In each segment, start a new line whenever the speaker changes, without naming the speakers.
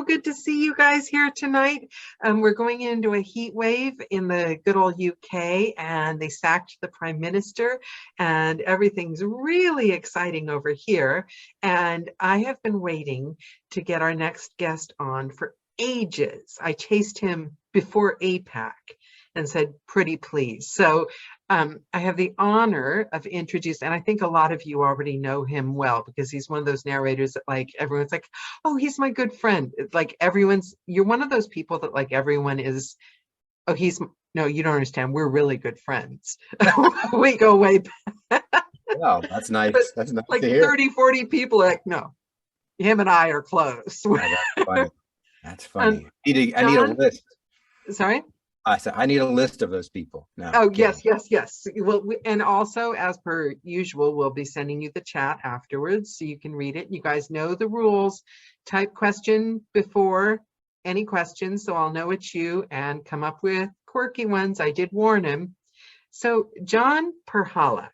so good to see you guys here tonight. We're going into a heat wave in the good old UK, and they sacked the Prime Minister, and everything's really exciting over here. And I have been waiting to get our next guest on for ages. I chased him before APAC and said, pretty please. So I have the honor of introducing, and I think a lot of you already know him well because he's one of those narrators that like everyone's like, oh, he's my good friend. Like you're one of those people that like everyone is, oh, no, you don't understand. We're really good friends. We go way back.
Wow, that's nice. That's nice
like
to hear.
30, 40 people are like, no, him and I are close.
Oh, that's funny. That's funny. I need a list.
Sorry?
I said, I need a list of those people. No,
oh, yes. Well, and also, as per usual, we'll be sending you the chat afterwards so you can read it. You guys know the rules. Type question before any questions, so I'll know it's you, and come up with quirky ones. I did warn him. So, John Pirhalla.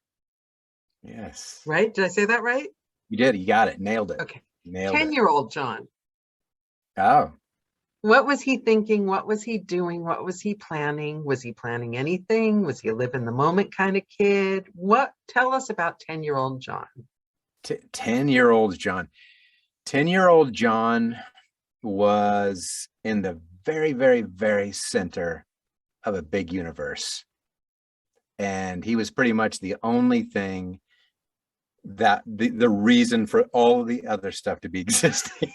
Yes.
Right? Did I say that right?
You did. You got it. Nailed it.
Okay.
Nailed it.
10-year-old John.
Oh.
What was he thinking? What was he doing? What was he planning? Was he planning anything? Was he a live in the moment kind of kid? Tell us about 10-year-old John.
10-year-old John. 10-year-old John was in the very, very, very center of a big universe. And he was pretty much the only thing that the reason for all of the other stuff to be existing.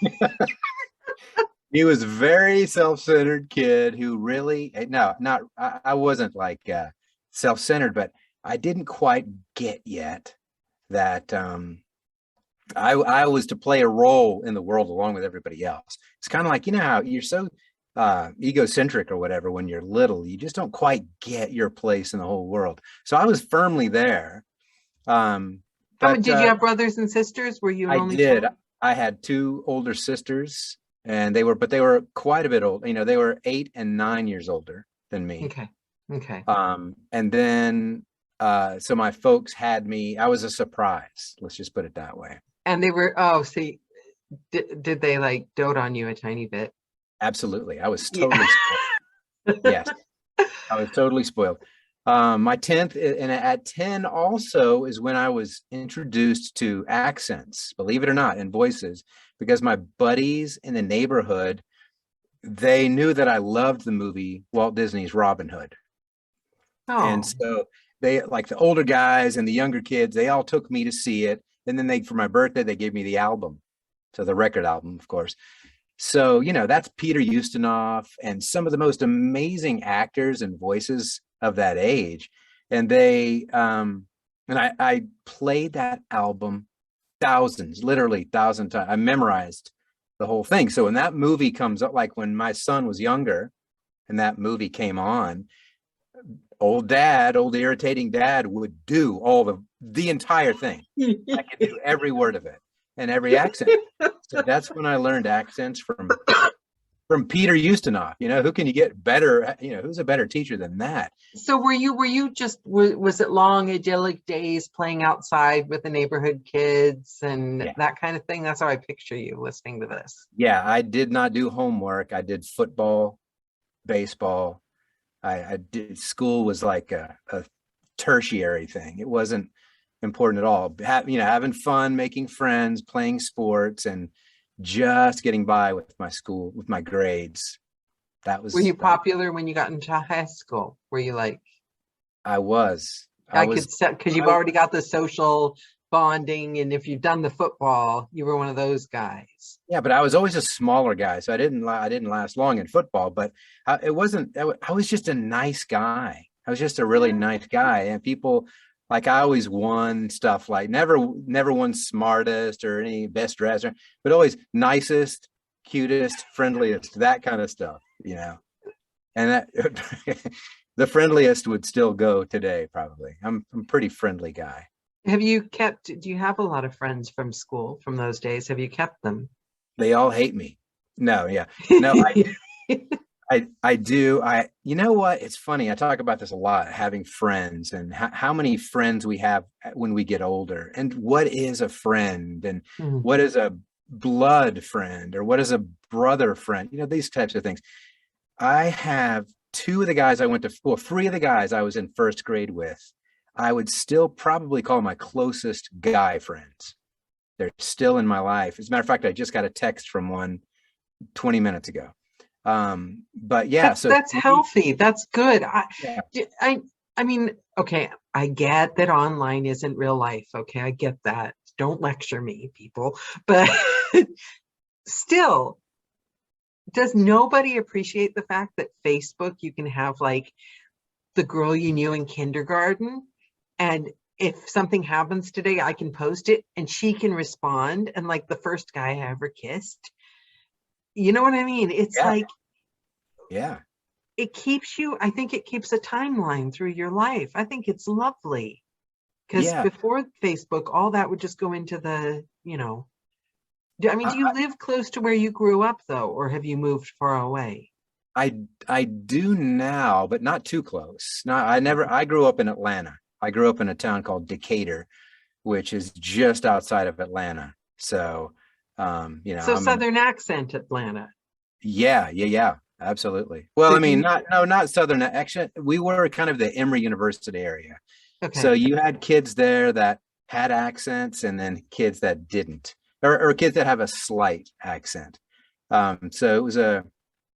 He was a very self-centered kid who really, I wasn't like self-centered, but I didn't quite get yet that I was to play a role in the world along with everybody else. It's kind of like, how you're so egocentric or whatever when you're little, you just don't quite get your place in the whole world. So I was firmly there.
But did you have brothers and sisters? Were you an only child?
I did. I had 2 older sisters. And they were quite a bit old. They were 8 and 9 years older than me.
Okay.
And then, so my folks had me. I was a surprise. Let's just put it that way.
And they were. Did they like dote on you a tiny bit?
Absolutely, I was totally spoiled. Yes, I was totally spoiled. My 10th, and at 10 also is when I was introduced to accents, believe it or not, and voices. Because my buddies in the neighborhood, they knew that I loved the movie Walt Disney's Robin Hood. Oh. And so they, like the older guys and the younger kids, they all took me to see it. And then for my birthday, they gave me the album. So the record album, of course. So, that's Peter Ustinov and some of the most amazing actors and voices of that age. And I played that album literally thousands times. I memorized the whole thing. So when that movie comes up, like when my son was younger and that movie came on, old irritating dad would do all the entire thing. I could do every word of it and every accent. So that's when I learned accents from Peter Ustinov. Who can you get better? Who's a better teacher than that? So
were you just, was it long idyllic days playing outside with the neighborhood kids and that kind of thing? That's how I picture you listening to this.
Yeah, I did not do homework. I did football, baseball. I did, school was like a tertiary thing. It wasn't important at all. Having fun, making friends, playing sports, and just getting by with my school, with my grades. Were you popular when you got into high school? Were you like? I was. Because you've already got the social bonding, and if you've done the football, you were one of those guys. Yeah, but I was always a smaller guy, so I didn't last long in football. But I was just a nice guy. I was just a really nice guy, and people. Like I always won stuff, like never won smartest or any best dresser, but always nicest, cutest, friendliest, that kind of stuff, And that the friendliest would still go today, probably. I'm a pretty friendly guy. Do you have a lot of friends from school from those days? Have you kept them? They all hate me. No, yeah. No, I do. You know what? It's funny. I talk about this a lot, having friends and how many friends we have when we get older, and what is a friend, and what is a blood friend, or what is a brother friend? These types of things. I have two of the guys I went to, well, three of the guys I was in first grade with, I would still probably call my closest guy friends. They're still in my life. As a matter of fact, I just got a text from one 20 minutes ago. But yeah,
that's healthy. That's good.
yeah,
I mean, okay, I get that online isn't real life. Okay, I get that. Don't lecture me, people. But still, does nobody appreciate the fact that Facebook, you can have like the girl you knew in kindergarten, and if something happens today, I can post it and she can respond, and like the first guy I ever kissed. You know what I mean? It's
yeah,
like
yeah,
it keeps you, I think it keeps a timeline through your life. I think it's lovely. Because
yeah.
before Facebook, all that would just go into the, I mean, do you
I,
live close to where you grew up though, or have you moved far away?
I do now, but not too close. No, I grew up in Atlanta. I grew up in a town called Decatur, which is just outside of Atlanta. So,
So
I'm
Southern accent Atlanta.
yeah, absolutely. Well,
So
I
do
mean,
you,
not Southern. Actually, we were kind of the Emory University area. So
okay.
you had kids there that had accents, and then kids that didn't, or kids that have a slight accent. So it was a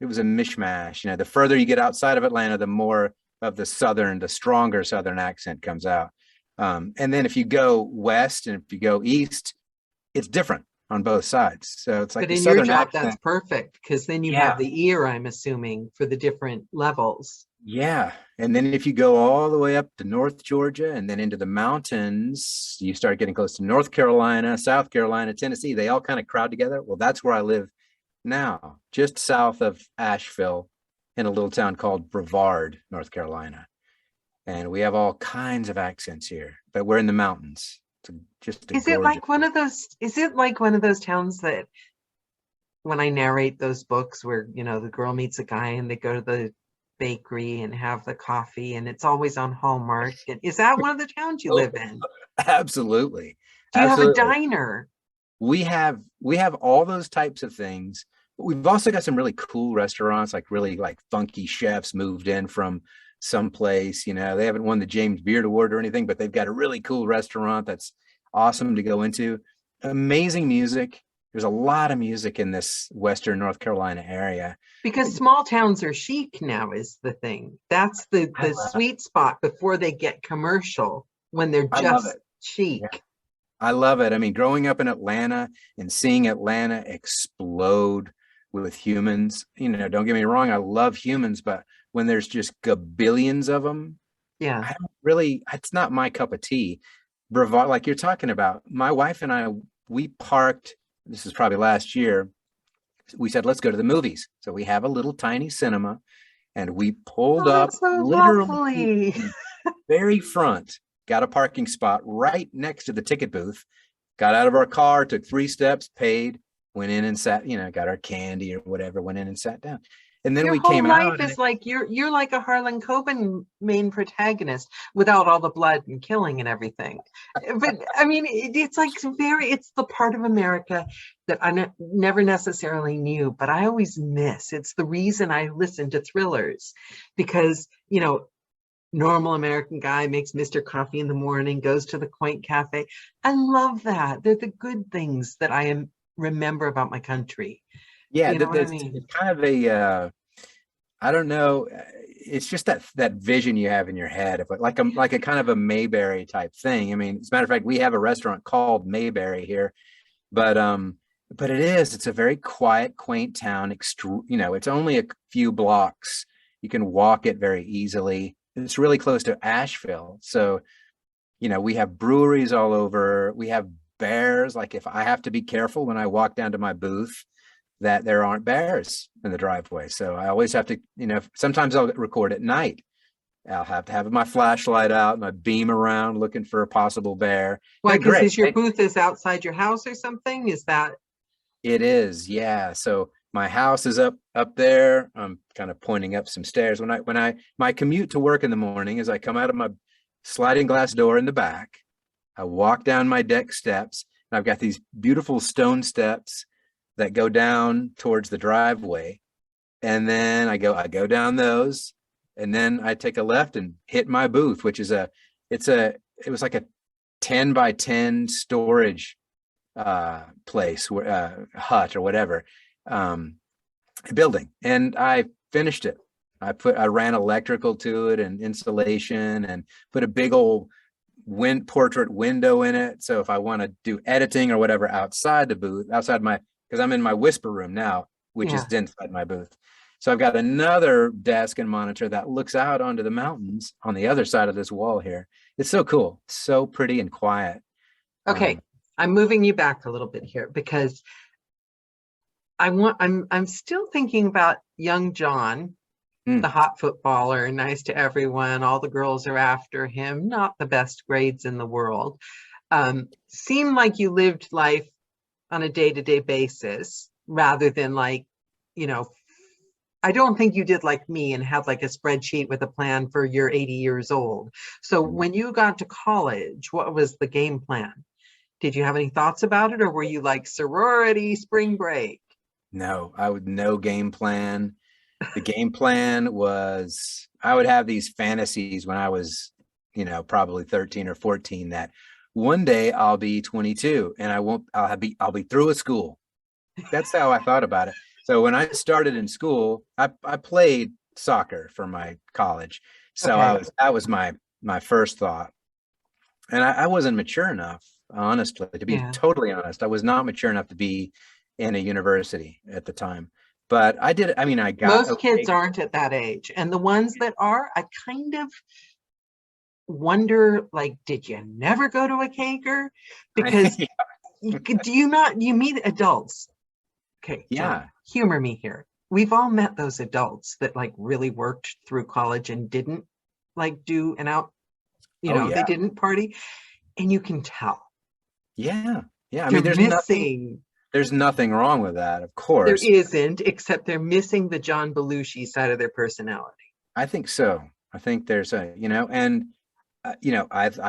mishmash. The further you get outside of Atlanta, the more of the stronger Southern accent comes out. And then if you go west and if you go east, it's different on both sides. So it's like
But
the
in your
Southern
job, that's
accent.
perfect because then you have
Yeah.
the ear, I'm assuming, for the different levels.
Yeah. And then if you go all the way up to North Georgia and then into the mountains, you start getting close to North Carolina, South Carolina, Tennessee. They all kind of crowd together. Well, that's where I live now, just south of Asheville in a little town called Brevard, North Carolina. And we have all kinds of accents here, but we're in the mountains. Just a
Is it
gorgeous.
like one of those, is it like one of those towns that when I narrate those books where, the girl meets a guy and they go to the bakery and have the coffee and it's always on Hallmark? And is that one of the towns you
Oh,
live in?
absolutely.
Do you have a
Absolutely.
diner?
We have all those types of things. But we've also got some really cool restaurants, like really like funky chefs moved in from someplace. They haven't won the James Beard Award or anything, but they've got a really cool restaurant that's awesome to go into. Amazing music. There's a lot of music in this Western North Carolina area.
Because small towns are chic now is the thing. That's the
I
the
love it.
sweet spot before they get commercial when they're
I love
just
it. Yeah.
chic.
I love it. I mean, growing up in Atlanta and seeing Atlanta explode with humans, don't get me wrong, I love humans, but when there's just gabillions of them,
Yeah.
I don't really, it's not my cup of tea. Brevard, like you're talking about, my wife and I, we parked, this is probably last year, we said, let's go to the movies. So we have a little tiny cinema and we pulled
Oh,
up
that's so
literally
lovely.
in the very front, got a parking spot right next to the ticket booth, got out of our car, took 3 steps, paid, went in and sat, got our candy or whatever, went in and sat down. And then
Your
we
whole
came
life
out and
is like you're like a Harlan Coben main protagonist without all the blood and killing and everything. But I mean, it's like it's the part of America that I never necessarily knew, but I always miss. It's the reason I listen to thrillers because, normal American guy makes Mr. Coffee in the morning, goes to the quaint cafe. I love that. They're the good things that remember about my country.
yeah,
You know what I
it's
mean?
kind of I don't know. It's just that vision you have in your head of like a kind of a Mayberry type thing. I mean, as a matter of fact, we have a restaurant called Mayberry here, but it's a very quiet, quaint town. It's only a few blocks. You can walk it very easily. It's really close to Asheville, so we have breweries all over. We have bears. Like if I have to be careful when I walk down to my booth, that there aren't bears in the driveway. So I always have to, sometimes I'll record at night. I'll have to have my flashlight out, my beam around looking for a possible bear.
Why?
They're
Because
great.
is your booth is outside your house or something? Is that
It is, yeah. So my house is up there. I'm kind of pointing up some stairs. My commute to work in the morning is I come out of my sliding glass door in the back. I walk down my deck steps, And I've got these beautiful stone steps that go down towards the driveway. And then I go down those, and then I take a left and hit my booth, which is it was like a 10 by 10 storage place, hut or whatever, building. And I finished it. I ran electrical to it and insulation, and put a big old portrait window in it. So if I want to do editing or whatever outside the booth, because I'm in my whisper room now, which is inside my booth. So I've got another desk and monitor that looks out onto the mountains on the other side of this wall here. It's so cool, so pretty and quiet.
Okay, I'm moving you back a little bit here, because I'm still thinking about young John, the hot footballer, nice to everyone, all the girls are after him, not the best grades in the world. Seemed like you lived life on a day-to-day basis, rather than like, I don't think you did like me and have like a spreadsheet with a plan for you're 80 years old. So when you got to college, what was the game plan? Did you have any thoughts about it, or were you like sorority, spring break?
No, no game plan. The game plan was, I would have these fantasies when I was, probably 13 or 14, that one day I'll be 22 and I'll be through with school. That's how I thought about it. So when I started in school, I played soccer for my college. So that was my first thought. And I wasn't mature enough, honestly, to be totally honest. I was not mature enough to be in a university at the time. But I did. I mean, I got
most kids aren't at that age, and the ones that are, I kind of wonder, like, did you never go to a caker? Because do you meet adults? Okay, John, humor me here. We've all met those adults that like really worked through college and didn't like do an out, they didn't party, and you can tell.
Yeah. I mean, there's nothing wrong with that, of course.
There isn't, except they're missing the John Belushi side of their personality.
I think so. I think there's I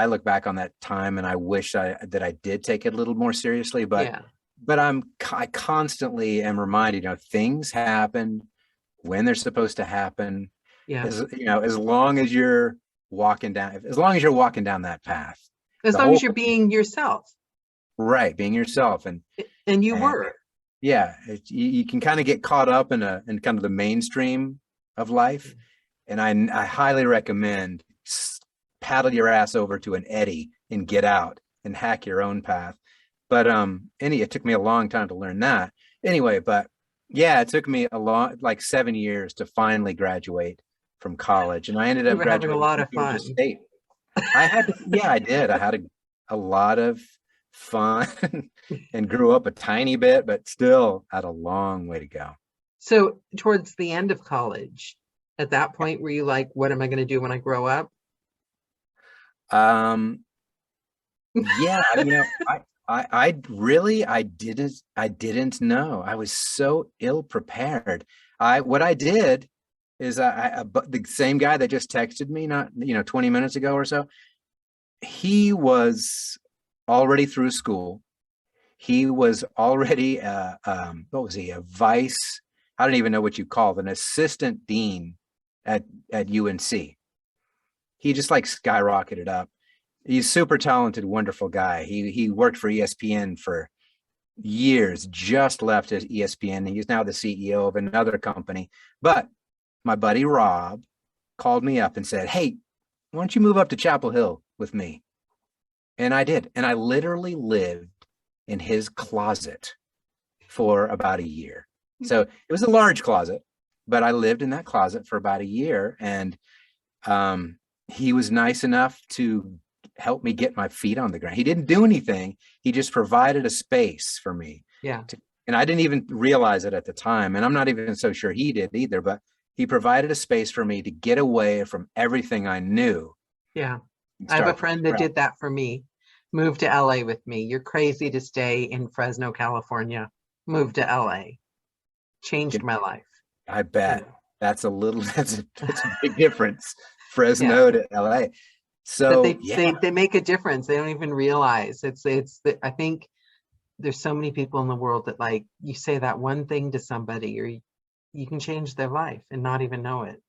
look back on that time and I wish that I did take it a little more seriously, but I constantly am reminded, things happen when they're supposed to happen. Yeah. As long as you're walking down that path.
As long as you're being yourself.
Right, being yourself, and
you were.
Yeah, you can kind of get caught up in kind of the mainstream of life, and I highly recommend paddle your ass over to an eddy and get out and hack your own path. But it took me a long time to learn that. Anyway, but yeah, it took me like 7 years to finally graduate from college, and I ended up graduating
a lot of fun.
State. I did. I had a lot of fun and grew up a tiny bit, but still had a long way to go.
So towards the end of college, at that point, were you like, what am I going to do when I grow up?
Yeah, I didn't know. I was so ill prepared. What I did is the same guy that just texted me, 20 minutes ago or so, he was already through school. He was already what was he, a vice? I don't even know what you call it, an assistant dean at UNC. He just like skyrocketed up. He's super talented, wonderful guy. He worked for ESPN for years, just left his ESPN. He's now the CEO of another company. But my buddy Rob called me up and said, "Hey, why don't you move up to Chapel Hill with me?" And I did. And I literally lived in his closet for about a year. So it was a large closet, but I lived in that closet for about a year. And he was nice enough to help me get my feet on the ground. He didn't do anything. He just provided a space for me.
Yeah.
And I didn't even realize it at the time. And I'm not even so sure he did either, but he provided a space for me to get away from everything I knew.
Yeah. I have a friend that did that for me. Moved to LA with me. You're crazy to stay in Fresno, California. Moved to LA. Changed my life.
I bet. That's a big difference. Fresno to LA. So
they make a difference. They don't even realize. I think there's so many people in the world that like you say that one thing to somebody or you can change their life and not even know it.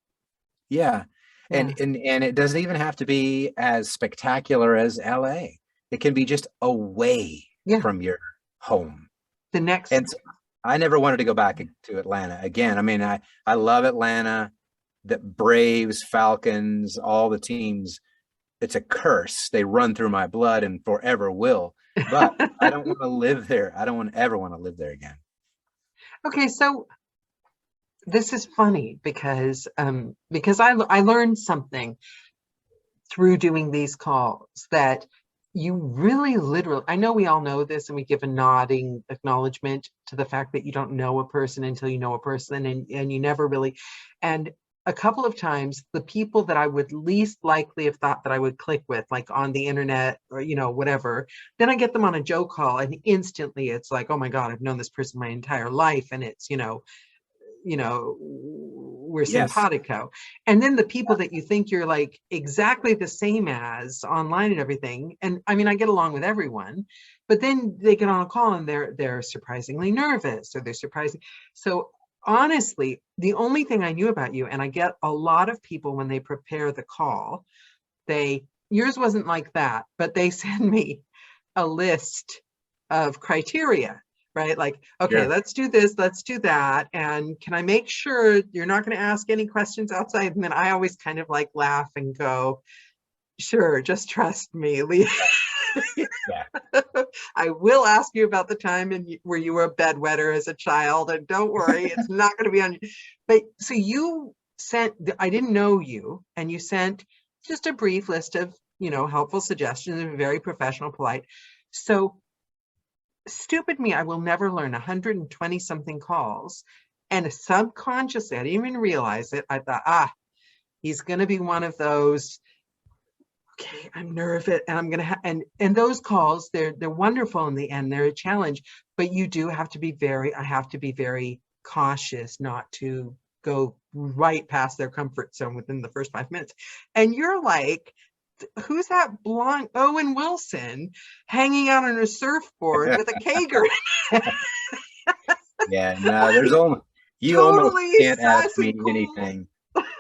Yeah.
Yeah.
And it doesn't even have to be as spectacular as LA. It can be just away
Yeah.
from your home.
The next.
And so I never wanted to go back to Atlanta again. I mean, I love Atlanta, the Braves, Falcons, all the teams. It's a curse. They run through my blood and forever will. But I don't want to live there. I don't want ever want to live there again.
Okay, so this is funny because I learned something through doing these calls that you really literally, I know we all know this and we give a nodding acknowledgement to the fact that you don't know a person until you know a person, and you never really, and a couple of times the people that I would least likely have thought that I would click with, like on the internet or, you know, whatever, then I get them on a Joe call and instantly it's like, oh my God, I've known this person my entire life. And it's, we're
Yes.
simpatico. And then the people that you think you're like exactly the same as online and everything. And I mean, I get along with everyone, but then they get on a call and they're surprisingly nervous or they're surprising. So honestly, the only thing I knew about you, and I get a lot of people when they prepare the call, yours wasn't like that, but they send me a list of criteria, right? Like, okay,
Sure.
let's do this, let's do that. And can I make sure you're not going to ask any questions outside? And then I always kind of like laugh and go, sure, just trust me.
Yeah.
I will ask you about the time where you were a bedwetter as a child, and don't worry, it's not going to be on you. But so you sent, I didn't know you, and you sent just a brief list of, helpful suggestions and very professional, polite. So stupid me, I will never learn 120 something calls. And subconsciously, I didn't even realize it. I thought, he's going to be one of those, okay, I'm nervous and I'm going to and those calls, they're wonderful in the end. They're a challenge, but you do have to be I have to be very cautious not to go right past their comfort zone within the first 5 minutes. And you're like, who's that blonde Owen Wilson hanging out on a surfboard with a kegger?
Yeah, no, you almost
Totally
can't ask me
sassy, cool.
anything.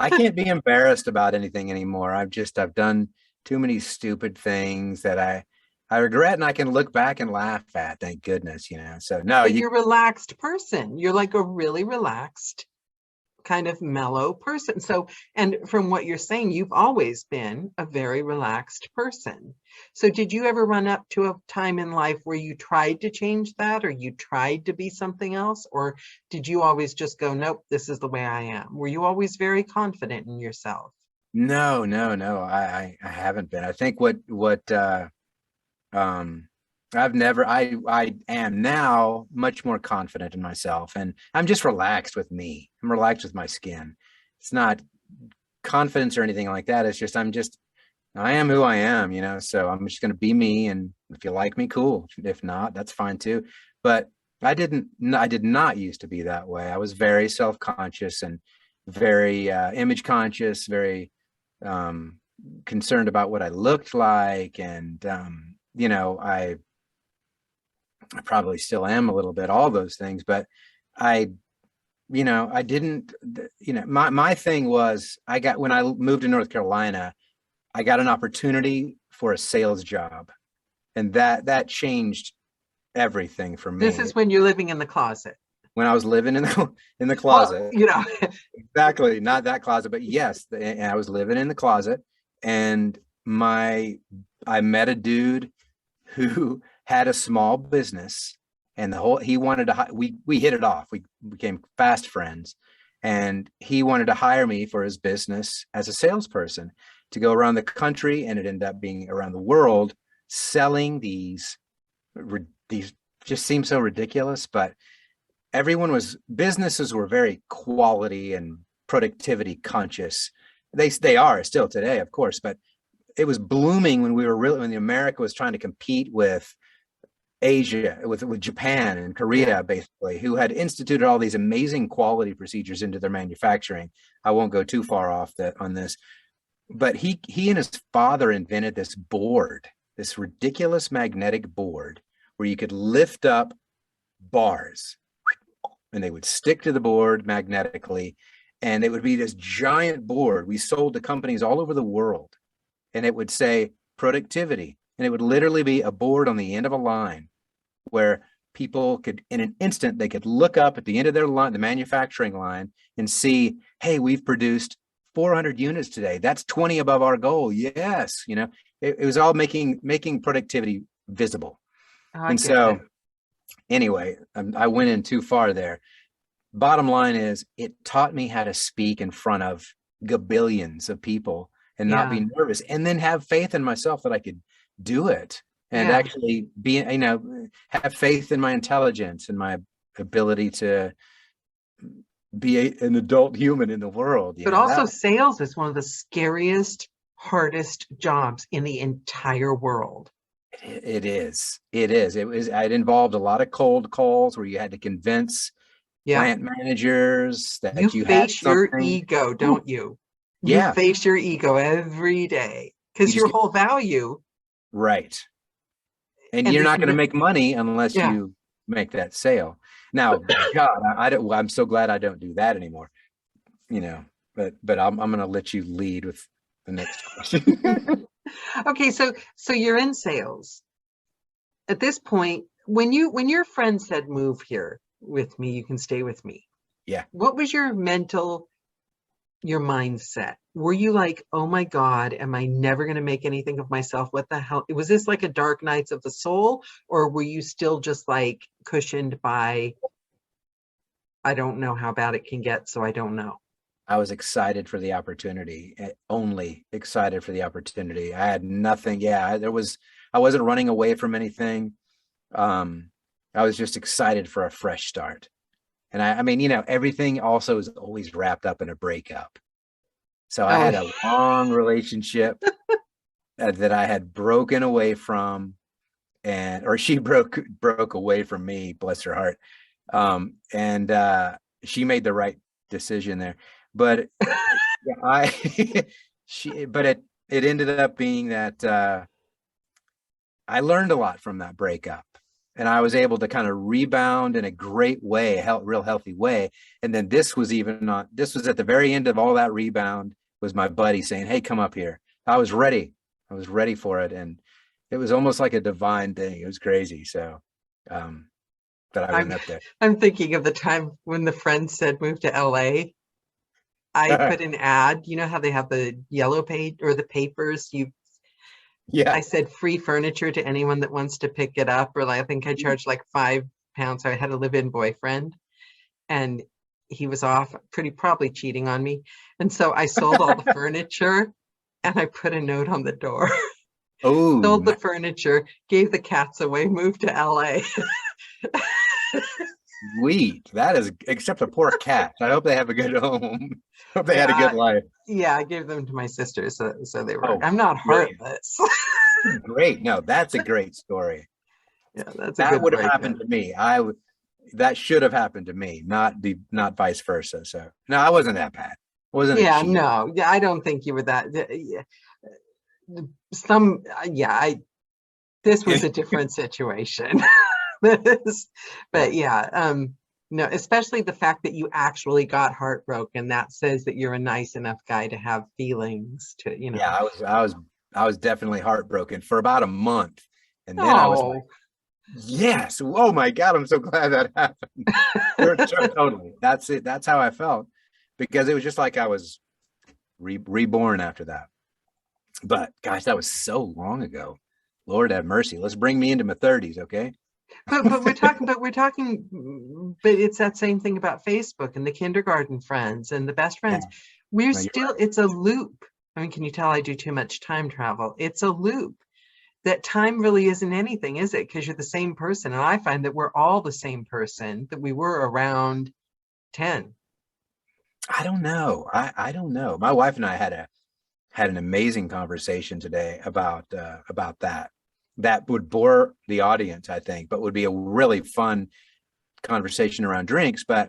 I can't be embarrassed about anything anymore. I've done too many stupid things that I regret and I can look back and laugh at, thank goodness, So no,
But you're a relaxed person. You're like a really relaxed, kind of mellow person. So, and from what you're saying, you've always been a very relaxed person. So did you ever run up to a time in life where you tried to change that, or you tried to be something else? Or did you always just go, nope, this is the way I am? Were you always very confident in yourself?
no, I haven't been. I think I am now much more confident in myself, and I'm just relaxed with me. I'm relaxed with my skin. It's not confidence or anything like that. It's just, I am who I am, so I'm just going to be me. And if you like me, cool. If not, that's fine too. But I did not used to be that way. I was very self-conscious and very image conscious, very concerned about what I looked like. And, I probably still am a little bit, all those things, but I didn't, my thing was, when I moved to North Carolina, I got an opportunity for a sales job, and that changed everything for me.
This is when you're living in the closet.
When I was living in the closet.
Well,
Exactly, not that closet, but yes, and I was living in the closet, and I met a dude who had a small business, and he wanted to we hit it off. We became fast friends, and he wanted to hire me for his business as a salesperson to go around the country, and it ended up being around the world, selling these just seem so ridiculous, but businesses were very quality and productivity conscious. They are still today, of course, but it was blooming when America was trying to compete with Asia, with Japan and Korea, basically, who had instituted all these amazing quality procedures into their manufacturing. I won't go too far off on this, but he and his father invented this ridiculous magnetic board where you could lift up bars and they would stick to the board magnetically. And it would be this giant board we sold to companies all over the world. And it would say productivity. And it would literally be a board on the end of a line where people could, in an instant, they could look up at the end of their line, the manufacturing line, and see, hey, we've produced 400 units today. That's 20 above our goal. Yes. It was all making productivity visible.
Oh, I
And
get
so
it.
anyway, I went in too far there. Bottom line is, it taught me how to speak in front of gabillions of people and not be nervous, and then have faith in myself that I could do it, and actually be, have faith in my intelligence and my ability to be an adult human in the world.
But also sales is one of the scariest, hardest jobs in the entire world.
It is. It involved a lot of cold calls where you had to convince plant managers that you had
face your
something.
ego, don't you?
Yeah.
You face your ego every day, because your whole value.
Right. And you're not going to make money unless you make that sale. Now, God, I'm so glad I don't do that anymore. But I'm going to let you lead with the next question.
Okay, so you're in sales. At this point, when your friend said, move here with me, you can stay with me.
Yeah.
What was your mindset? Were you like, oh my God, am I never going to make anything of myself? What the hell? Was this like a dark nights of the soul? Or were you still just like cushioned by, I don't know how bad it can get, so I don't know?
I was excited for the opportunity, only excited for the opportunity. I had nothing. I wasn't running away from anything. I was just excited for a fresh start. And I mean, everything also is always wrapped up in a breakup. So I had a long relationship that I had broken away from, or she broke away from me, bless her heart. And she made the right decision there. But it ended up being that I learned a lot from that breakup. And I was able to kind of rebound in a great way, a real healthy way. And then this was at the very end of all that rebound, was my buddy saying, hey, come up here. I was ready for it. And it was almost like a divine thing. It was crazy. So, but I went up there.
I'm thinking of the time when the friend said, move to LA. I put an ad, you know how they have the yellow page or the papers, I said free furniture to anyone that wants to pick it up, or I think I charged like £5. I had a live-in boyfriend, and he was off, probably cheating on me. And so I sold all the furniture, and I put a note on the door.
Oh,
sold the furniture, gave the cats away, moved to LA.
Sweet. That is, except the poor cats. I hope they have a good home. Hope they had a good life.
Yeah, I gave them to my sisters, so they were. I'm not heartless.
Great. No, that's a great story.
Yeah,
that would have happened to me. That should have happened to me, not vice versa. So no, I wasn't that bad.
I don't think you were that. This was a different situation. But no, especially the fact that you actually got heartbroken, that says that you're a nice enough guy to have feelings to,
Yeah, I was definitely heartbroken for about a month. And then I was like, yes, oh my God, I'm so glad that happened. Totally. That's it. That's how I felt, because it was just like I was reborn after that. But gosh, that was so long ago. Lord have mercy. Let's bring me into my 30s, okay?
But we're talking, but it's that same thing about Facebook and the kindergarten friends and the best friends. We're still, it's a loop. I mean, can you tell I do too much time travel? It's a loop. That time really isn't anything, is it? Because you're the same person. And I find that we're all the same person that we were around 10.
I don't know. I don't know. My wife and I had an amazing conversation today about that. That would bore the audience, I think, but would be a really fun conversation around drinks. But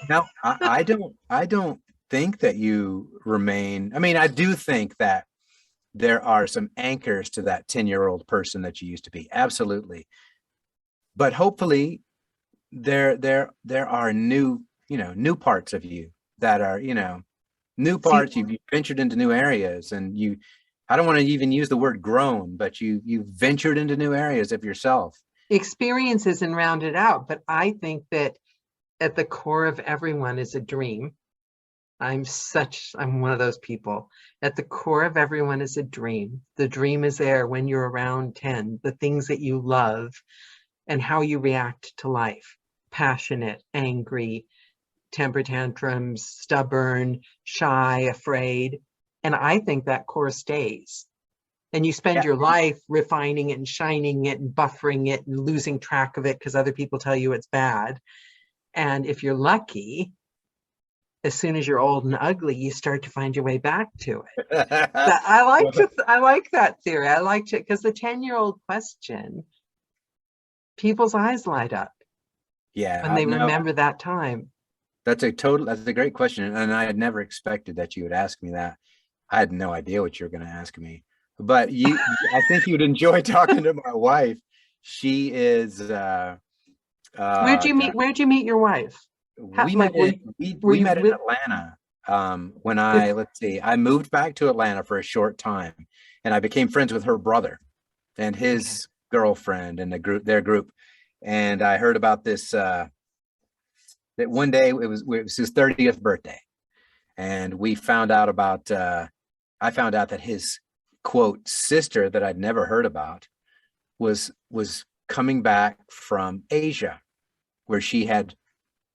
no, I don't think that you remain. I mean, I do think that there are some anchors to that 10-year-old person that you used to be. Absolutely. But hopefully there are new, new parts of you that are, new
See,
parts. You've ventured into new areas, and I don't want to even use the word grown, but you've ventured into new areas of yourself.
experience isn't rounded out, but I think that at the core of everyone is a dream. I'm one of those people. At the core of everyone is a dream. The dream is there when you're around 10, the things that you love and how you react to life. Passionate, angry, temper tantrums, stubborn, shy, afraid. And I think that core stays. And you spend
Yeah.
your life refining it and shining it and buffering it and losing track of it because other people tell you it's bad. And if you're lucky, as soon as you're old and ugly, you start to find your way back to it. I like that theory. I liked it because the 10-year-old question, people's eyes light up when they remember that time.
That's a great question. And I had never expected that you would ask me that. I had no idea what you were going to ask me, but I think you'd enjoy talking to my wife. She is,
Where'd you meet your wife?
we met in Atlanta. When I moved back to Atlanta for a short time, and I became friends with her brother and his girlfriend and their group. And I heard about this, that one day it was his 30th birthday. And we found out about, I found out that his quote sister that I'd never heard about was coming back from Asia, where she had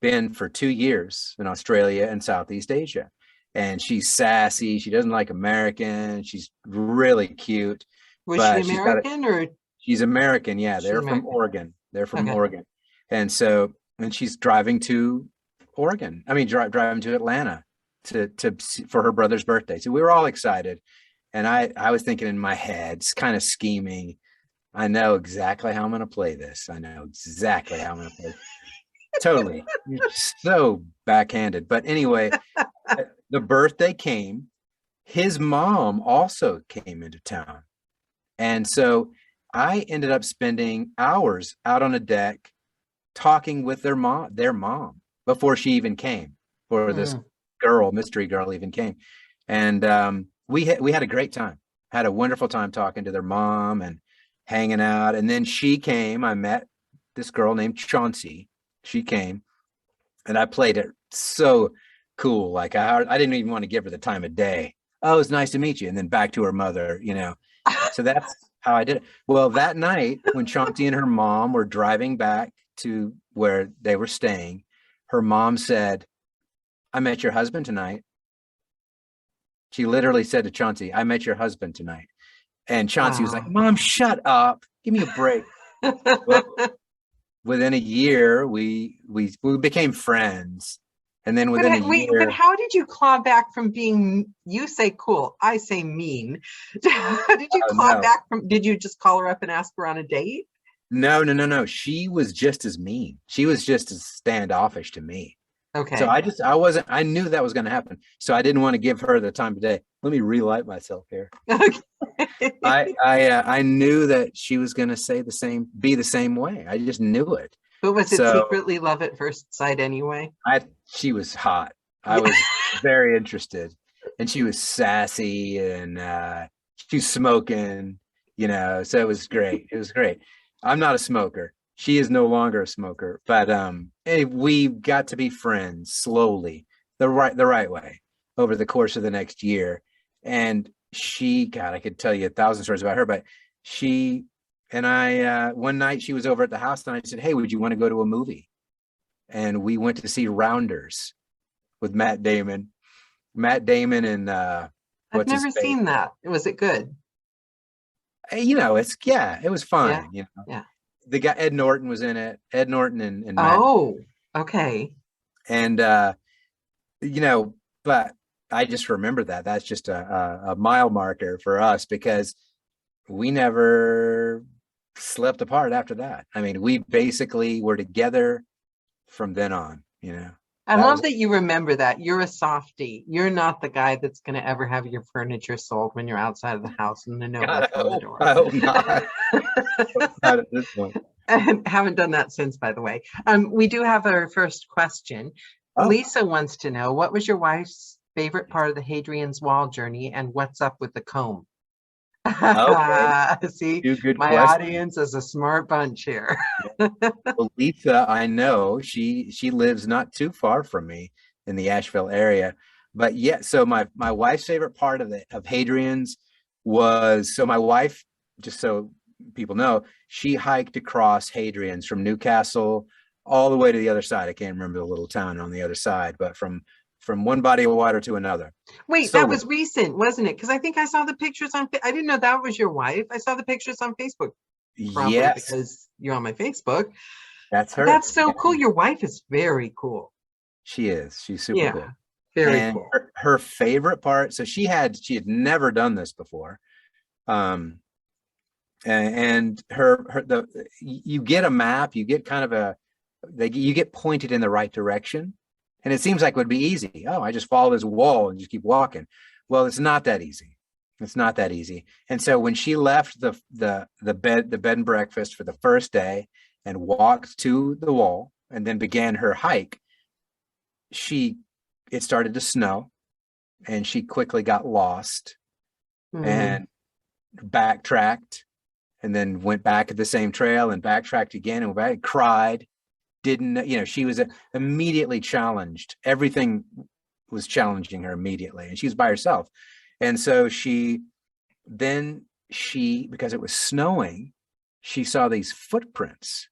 been for 2 years in Australia and Southeast Asia. And she's sassy. She doesn't like Americans. She's really cute.
Was she American or?
She's American. Yeah. They're from Oregon. Oregon. And she's driving to Oregon. I mean, driving to Atlanta for her brother's birthday. So we were all excited. And I was thinking in my head, kind of scheming, I know exactly how I'm going to play this. Totally. You're so backhanded. But anyway, the birthday came. His mom also came into town. And so I ended up spending hours out on a deck talking with their mom before she even came, or this mystery girl even came. And we had a great time, had a wonderful time talking to their mom and hanging out. And then she came. I met this girl named Chauncey. She came, and I played it so cool. Like I didn't even want to give her the time of day. Oh, it's nice to meet you. And then back to her mother, So that's how I did it. Well, that night when Chauncey and her mom were driving back to where they were staying, her mom said, I met your husband tonight. She literally said to Chauncey, I met your husband tonight. And Chauncey was like, Mom, shut up. Give me a break. Well, within a year, we became friends. And then within a year.
But how did you claw back from being, you say cool, I say mean. How did you claw back from, did you just call her up and ask her on a date?
No. She was just as mean. She was just as standoffish to me.
Okay.
So I knew that was going to happen. So I didn't want to give her the time of day. Let me relight myself here. Okay. I knew that she was going to be the same way. I just knew it.
But was it secretly love at first sight anyway?
She was hot. I was very interested, and she was sassy, and she was smoking, so it was great. It was great. I'm not a smoker. She is no longer a smoker, but we got to be friends slowly, the right way over the course of the next year. And I could tell you 1,000 stories about her, but she and I, one night she was over at the house, and I said, hey, would you want to go to a movie? And we went to see Rounders with Matt Damon and
I've never seen that. Was it good?
It was fun.
Yeah.
The guy Ed Norton was in it. Ed Norton and
Matt. Oh, okay.
And but I just remember that's just a mile marker for us, because we never slept apart after that. I mean, we basically were together from then on.
I
That
love
was,
that you remember that. You're a softie. You're not the guy that's going to ever have your furniture sold when you're outside of the house and the note
God,
left on the door.
I hope not. Not at this point.
And haven't done that since, by the way. We do have our first question.
Oh,
Lisa wants to know, what was your wife's favorite part of the Hadrian's Wall journey and what's up with the comb?
okay.
See,
Two good
my
questions.
audience is a smart bunch here.
Well, Lisa, I know she lives not too far from me in the Asheville area. But yeah, so my wife's favorite part of Hadrian's was, so my wife, just so people know, she hiked across Hadrian's from Newcastle all the way to the other side. I can't remember the little town on the other side, but from one body of water to another.
Wait, that
Solo.
was recent, wasn't it? Because I think I saw the pictures on, I didn't know that was your wife. I saw the pictures on Facebook, probably
Yes,
because you're on my Facebook.
that's her.
That's so
Yeah,
cool. Your wife is very cool.
she is. She's super
Yeah,
cool.
very
And
cool.
her favorite part, so she had never done this before. Um, and her the you get a map, you get kind of you get pointed in the right direction, and it seems like it would be easy. Oh, I just follow this wall and just keep walking. Well, it's not that easy. It's not that easy. And so when she left the bed and breakfast for the first day and walked to the wall and then began her hike, it started to snow and she quickly got lost
Mm.
and backtracked and then went back at the same trail and backtracked again and went back, cried, didn't, she was immediately challenged. Everything was challenging her immediately, and she was by herself. And so because it was snowing, she saw these footprints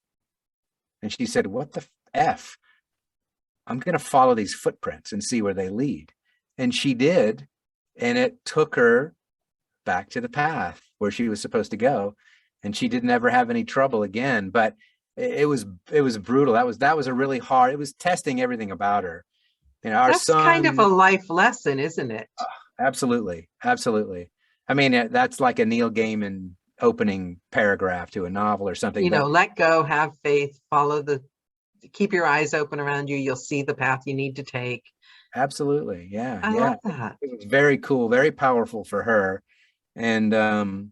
and she said, what the F? I'm going to follow these footprints and see where they lead. And she did. And it took her back to the path where she was supposed to go. And she didn't ever have any trouble again. But it was brutal. That was a really hard, it was testing everything about her. Our
That's kind of a
son.
life lesson, isn't it?
Absolutely. Absolutely. I mean, that's like a Neil Gaiman opening paragraph to a novel or something. But
Let go, have faith, keep your eyes open around you. You'll see the path you need to take.
absolutely. Yeah.
I
Yeah.
love that.
It was very cool, very powerful for her. And that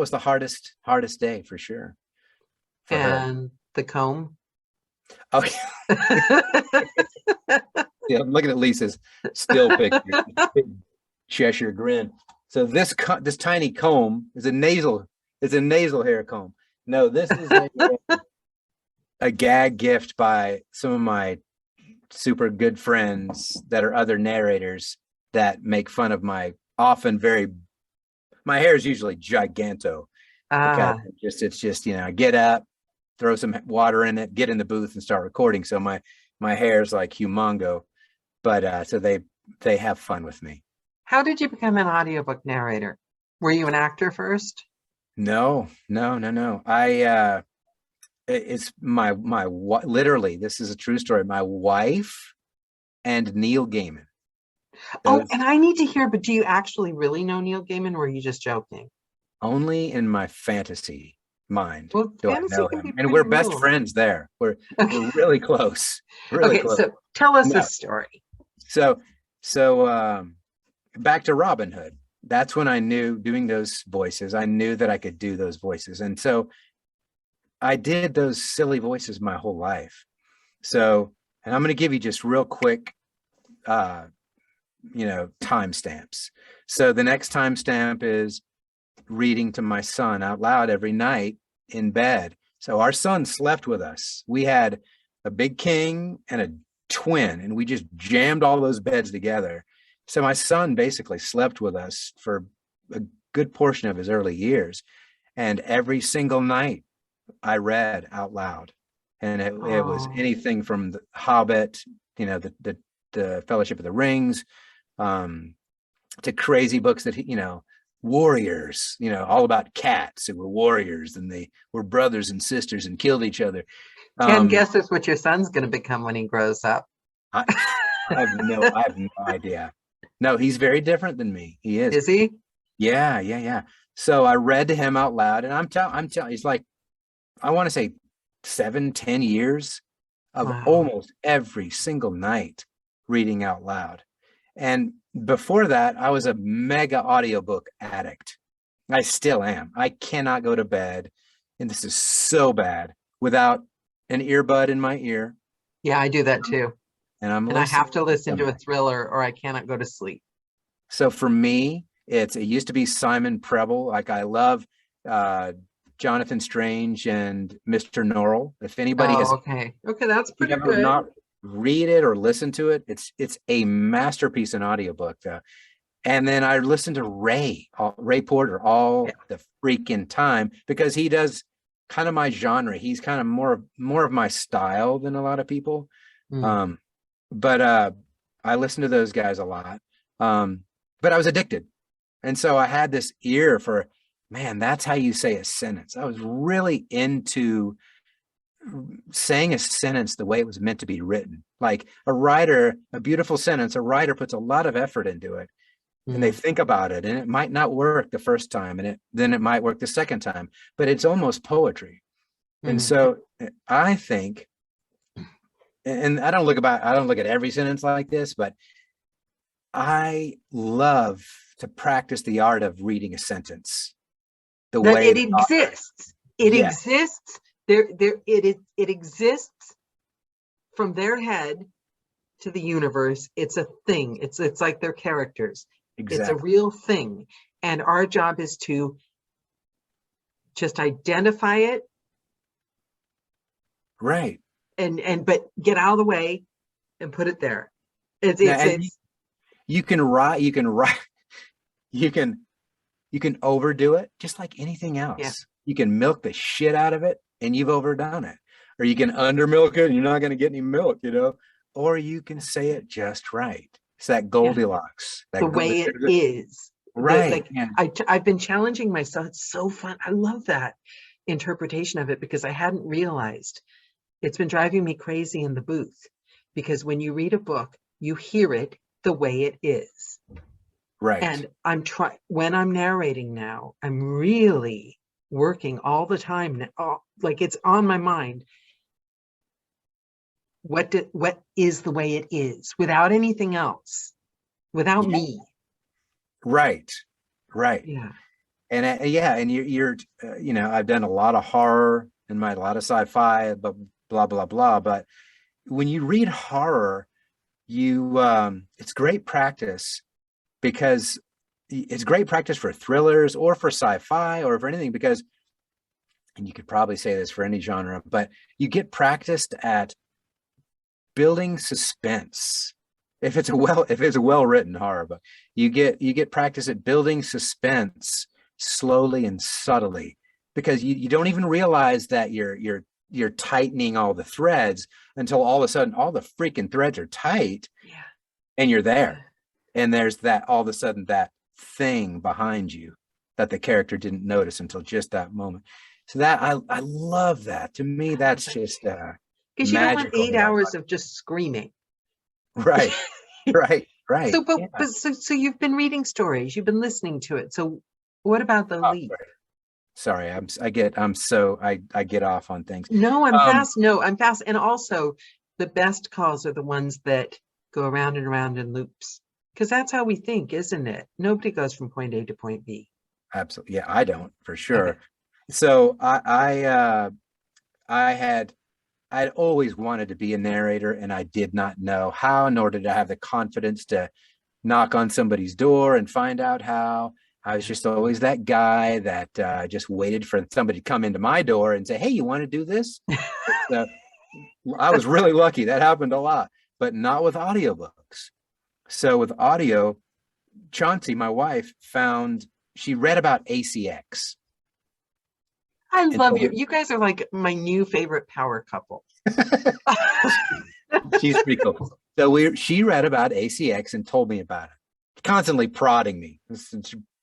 was the hardest day for sure for her.
And the comb.
Oh, yeah. I'm looking at Lisa's still picture, big Cheshire grin. So this tiny comb is a nasal hair comb. No, this is a gag gift by some of my super good friends that are other narrators that make fun of my hair is usually giganto because it's just I get up, throw some water in it, get in the booth and start recording. So my hair is like humongo, but so they have fun with me.
How did you become an audiobook narrator? Were you an actor first?
No. It's literally, this is a true story. My wife and Neil Gaiman.
And I need to hear, but do you actually really know Neil Gaiman, or are you just joking?
Only in my fantasy mind
do
I know him. And
we're
best friends there. We're really close. Really close.
So tell us the story.
So back to Robin Hood. That's when I knew, doing those voices, I knew that I could do those voices. And so I did those silly voices my whole life. So, and I'm going to give you just real quick, timestamps. So the next timestamp is reading to my son out loud every night in bed. So our son slept with us. We had a big king and a twin, and we just jammed all those beds together. So my son basically slept with us for a good portion of his early years. And every single night I read out loud. And it was anything from The Hobbit, the Fellowship of the Rings, to crazy books that, warriors, all about cats who were warriors and they were brothers and sisters and killed each other.
Ken guesses what your son's going to become when he grows up.
I have no idea. No, he's very different than me. He is.
Is he?
Yeah. So I read to him out loud, and I'm telling, he's like, I want to say 7-10 years of
Wow.
almost every single night reading out loud. And before that, I was a mega audiobook addict. I still am. I cannot go to bed, and this is so bad, without an earbud in my ear.
Yeah, I do that too.
And I'm
And I have to
listening to
listen to a
something.
thriller or I cannot go to sleep.
So for me, it used to be Simon Preble. Like I love uh, Jonathan Strange and Mr. Norrell. If anybody
Oh,
has,
okay. Okay, that's
if you
pretty
ever
good.
not read it or listen to it, it's a masterpiece in audiobook. And then I listen to Ray Porter
Yeah.
all the freaking time because he does kind of my genre. He's kind of more of my style than a lot of people.
Mm.
Um, but I listen to those guys a lot. But I was addicted. And so I had this ear for, man, that's how you say a sentence. I was really into saying a sentence the way it was meant to be written. Like a writer, a beautiful sentence, a writer puts a lot of effort into it and they
Mm.
think about it, and it might not work the first time and then it might work the second time, but it's almost poetry. And
Mm.
so I think, and I don't look at every sentence like this, but I love to practice the art of reading a sentence the
That
way
it
the author.
exists. It
Yeah,
exists. It exists from their head to the universe. It's a thing. It's like their characters. It's a
exactly.
real thing. And our job is to just identify it
Right.
and but get out of the way and put it there. It's
Now,
it's
and
it's
you can write, you can overdo it just like anything
yeah,
else. You can milk the shit out of it and you've overdone it. Or you can undermilk it and you're not going to get any milk, or you can say it just right. It's that
yeah.
Goldilocks.
The way it is. The
Right.
like
Yeah.
I've been challenging myself. It's so fun. I love that interpretation of it because I hadn't realized it's been driving me crazy in the booth because when you read a book, you hear it the way it is.
Right.
And when I'm narrating now, I'm really working all the time now, like it's on my mind. What is the way it is without anything else, without
Yeah.
me?
Right. Right.
Yeah.
And yeah, and you're I've done a lot of horror and a lot of sci-fi, but blah blah blah. But when you read horror, you it's great practice because it's great practice for thrillers or for sci-fi or for anything because, and you could probably say this for any genre, but you get practiced at building suspense. If it's a well written horror book, you get practice at building suspense slowly and subtly because you don't even realize that you're tightening all the threads until all of a sudden all the freaking threads are tight
Yeah.
and you're
Yeah.
there. And there's that all of a sudden that thing behind you that the character didn't notice until just that moment. So that I love that. To me,
I love
that's
that
just
too. Because you don't want
magical.
8 hours of just screaming.
Right, right,
So,
right.
but,
Yeah.
but so you've been reading stories, you've been listening to it. So what about the
Oh,
leap?
sorry. I get off on things.
No, I'm
Um,
fast. No, I'm fast. And also the best calls are the ones that go around and around in loops. Because that's how we think, isn't it? Nobody goes from point A to point B.
Absolutely. Yeah, I don't for
Okay.
sure. So I had I'd always wanted to be a narrator and I did not know how, nor did I have the confidence to knock on somebody's door and find out how. I was just always that guy that just waited for somebody to come into my door and say, "Hey, you want to do this?" So I was really lucky. That happened a lot, but not with audiobooks. So with audio, Chauncey, my wife, she read about ACX
I
and
love
told
you.
me
You guys are like my new favorite power couple.
she's pretty cool. So she read about ACX and told me about it, constantly prodding me.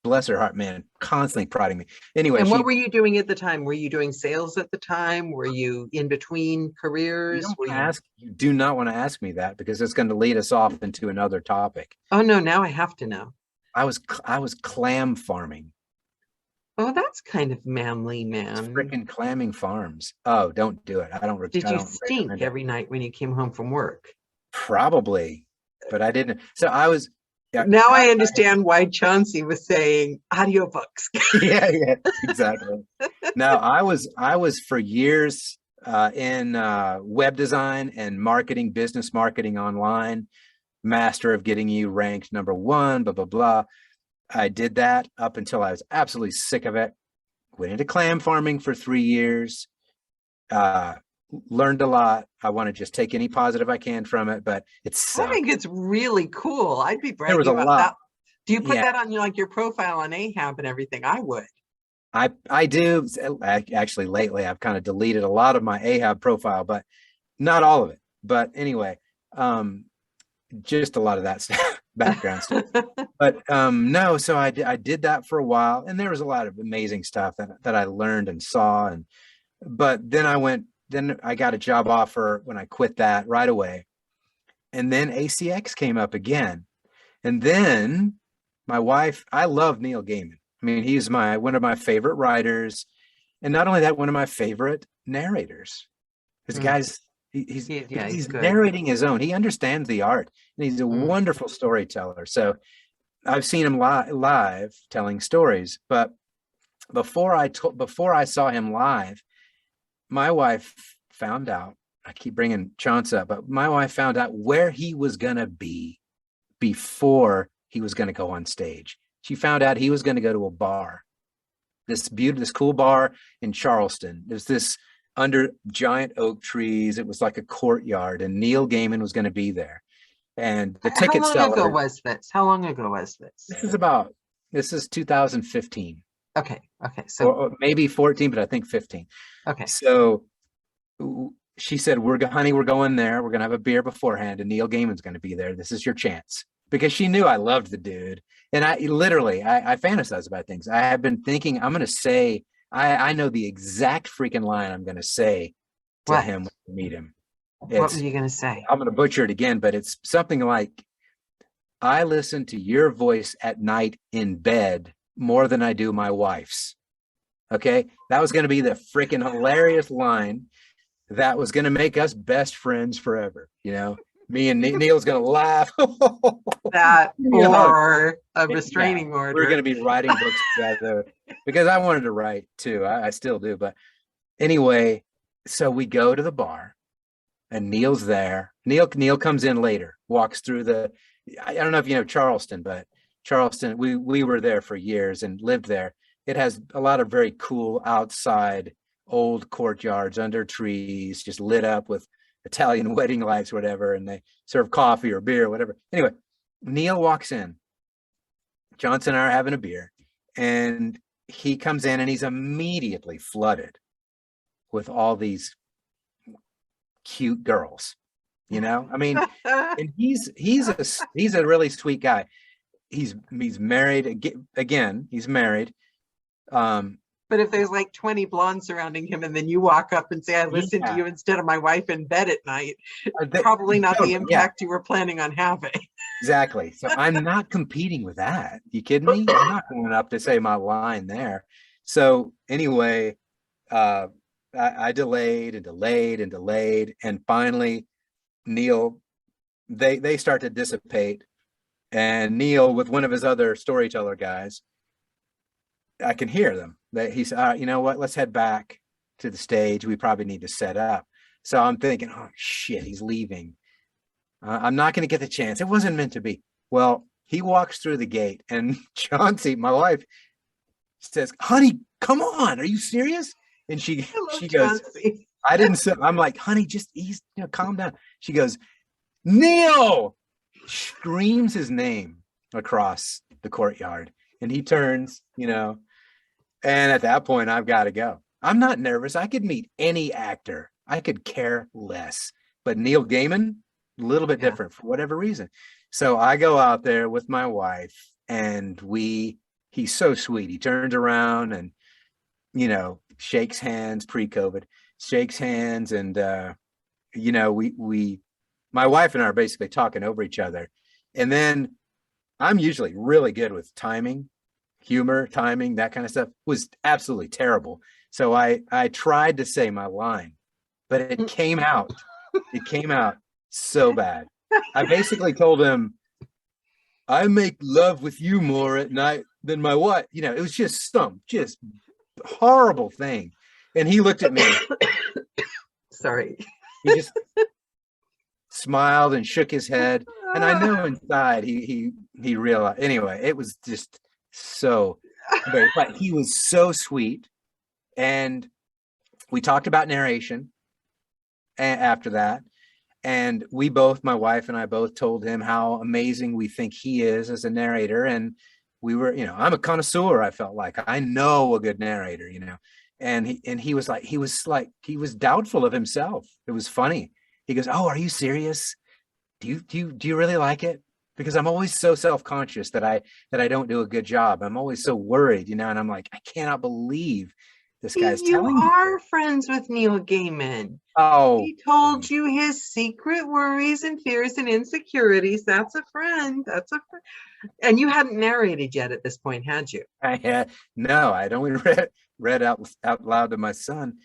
Bless her heart, man, constantly prodding me. Anyway,
And what were you doing at the time? Were you doing sales at the time? Were you in between careers? Were you?
you do not want to ask me that because it's going to lead us off into another topic.
Oh no, now I have to know.
I was clam farming.
Oh, that's kind of manly,
It's
man.
freaking clamming farms. Oh, don't do it.
Did
I
you
don't
stink
recommend it.
every night when you came home from work?
Probably, but I didn't. So I was, yeah,
Now I understand why Chauncey was saying audiobooks.
yeah, yeah, exactly. No, I was for years in web design and marketing, business marketing online, master of getting you ranked #1, blah, blah, blah. I did that up until I was absolutely sick of it. Went into clam farming for 3 years, uh, learned a lot. I want to just take any positive I can from it, but it
I think
sucked.
it's really cool. I'd be
There was
bragging
a
about that.
lot.
Do you put
Yeah,
that on your like your profile on Ahab and everything? I would.
I do. Actually, lately I've kind of deleted a lot of my Ahab profile, but not all of it. But anyway, um, just a lot of that stuff, background stuff. But no, so I did that for a while, and there was a lot of amazing stuff that I learned and saw. And but then I got a job offer when I quit that right away. And then ACX came up again. And then my wife, I love Neil Gaiman. I mean, he's one of my favorite writers. And not only that, one of my favorite narrators. This
Mm.
guy's he's
Yeah,
because
he's
he's
good.
narrating his own. He understands the art, and he's a
Mm.
wonderful storyteller. So I've seen him live telling stories. But before I saw him live, my wife found out. I keep bringing Chance up, but my wife found out where he was gonna be before he was going to go on stage. She found out he was going to go to a bar, this cool bar in Charleston. There's this under giant oak trees. It was like a courtyard, and Neil Gaiman was going to be there. And the
How
ticket
long ago
seller,
was this? How long ago was this?
this is 2015
Okay, okay, so
or maybe 14, but I think 15.
okay.
So she said, honey, we're going there. We're going to have a beer beforehand, and Neil Gaiman's going to be there. This is your chance. Because she knew I loved the dude. And I fantasize about things. I have been thinking, I'm going to say, I know the exact freaking line I'm going to say to
What?
him when I meet him.
What were
It's,
you gonna say?
I'm going to butcher it again, but it's something like, I listen to your voice at night in bed more than I do my wife's. Okay. That was going to be the freaking hilarious line that was going to make us best friends forever. Me and Neil's going to laugh.
That
Hug.
or a
Yeah,
restraining
we're going
order.
to be writing books together because I wanted to write too. I still do. But anyway, so we go to the bar and Neil's there. Neil comes in later, walks through I don't know if you know Charleston, but Charleston, we were there for years and lived there. It has a lot of very cool outside old courtyards under trees, just lit up with Italian wedding lights, whatever, and they serve coffee or beer, whatever. Anyway, Neil walks in. Johnson and I are having a beer, and he comes in and he's immediately flooded with all these cute girls. I mean, and he's a really sweet guy. He's married again. He's married.
But if there's like 20 blondes surrounding him and then you walk up and say, I listened to
Yeah,
you instead of my wife in bed at night, probably not the
totally, yeah,
impact you were planning on having.
exactly. So I'm not competing with that. You kidding me? I'm not going up to say my line there. So anyway, uh, I delayed and delayed and delayed, and finally, Neil, they start to dissipate, and Neil with one of his other storyteller guys, I can hear them. That he's, you know what? Let's head back to the stage. We probably need to set up. So I'm thinking, oh shit, he's leaving. I'm not going to get the chance. It wasn't meant to be. Well, he walks through the gate, and Chauncey, my wife, says, "Honey, come on, are you serious?" And she
I love
she goes,
Chauncey.
"I didn't say." I'm like, "Honey, just ease, calm down." She goes, "Neil!" Screams his name across the courtyard, and he turns, and at that point, I've got to go. I'm not nervous. I could meet any actor. I could care less. But Neil Gaiman, a little bit
Yeah.
different for whatever reason. So I go out there with my wife, and he's so sweet. He turns around and, shakes hands pre-COVID, shakes hands. And, my wife and I are basically talking over each other. And then I'm usually really good with timing. humor, timing, that kind of stuff was absolutely terrible. So I tried to say my line, but it came out. It came out so bad. I basically told him, I make love with you more at night than my wife. You know, it was just some just horrible thing. And he looked at me.
Sorry.
He just smiled and shook his head. And I know inside he realized. Anyway, it was just so very, but he was so sweet. And we talked about narration after that. And we both, my wife and I both told him how amazing we think he is as a narrator. And we were, you know, I'm a connoisseur. I felt like I know a good narrator, you know, and he was doubtful of himself. It was funny. He goes, "Oh, are you serious? Do you really like it?" Because I'm always so self-conscious that I don't do a good job. I'm always so worried, you know, and I'm like, I cannot believe this guy's telling me.
You are friends with Neil Gaiman.
Oh,
he told you his secret worries and fears and insecurities. That's a friend. That's a friend. And you hadn't narrated yet at this point, had you?
No, I'd only read out loud to my son.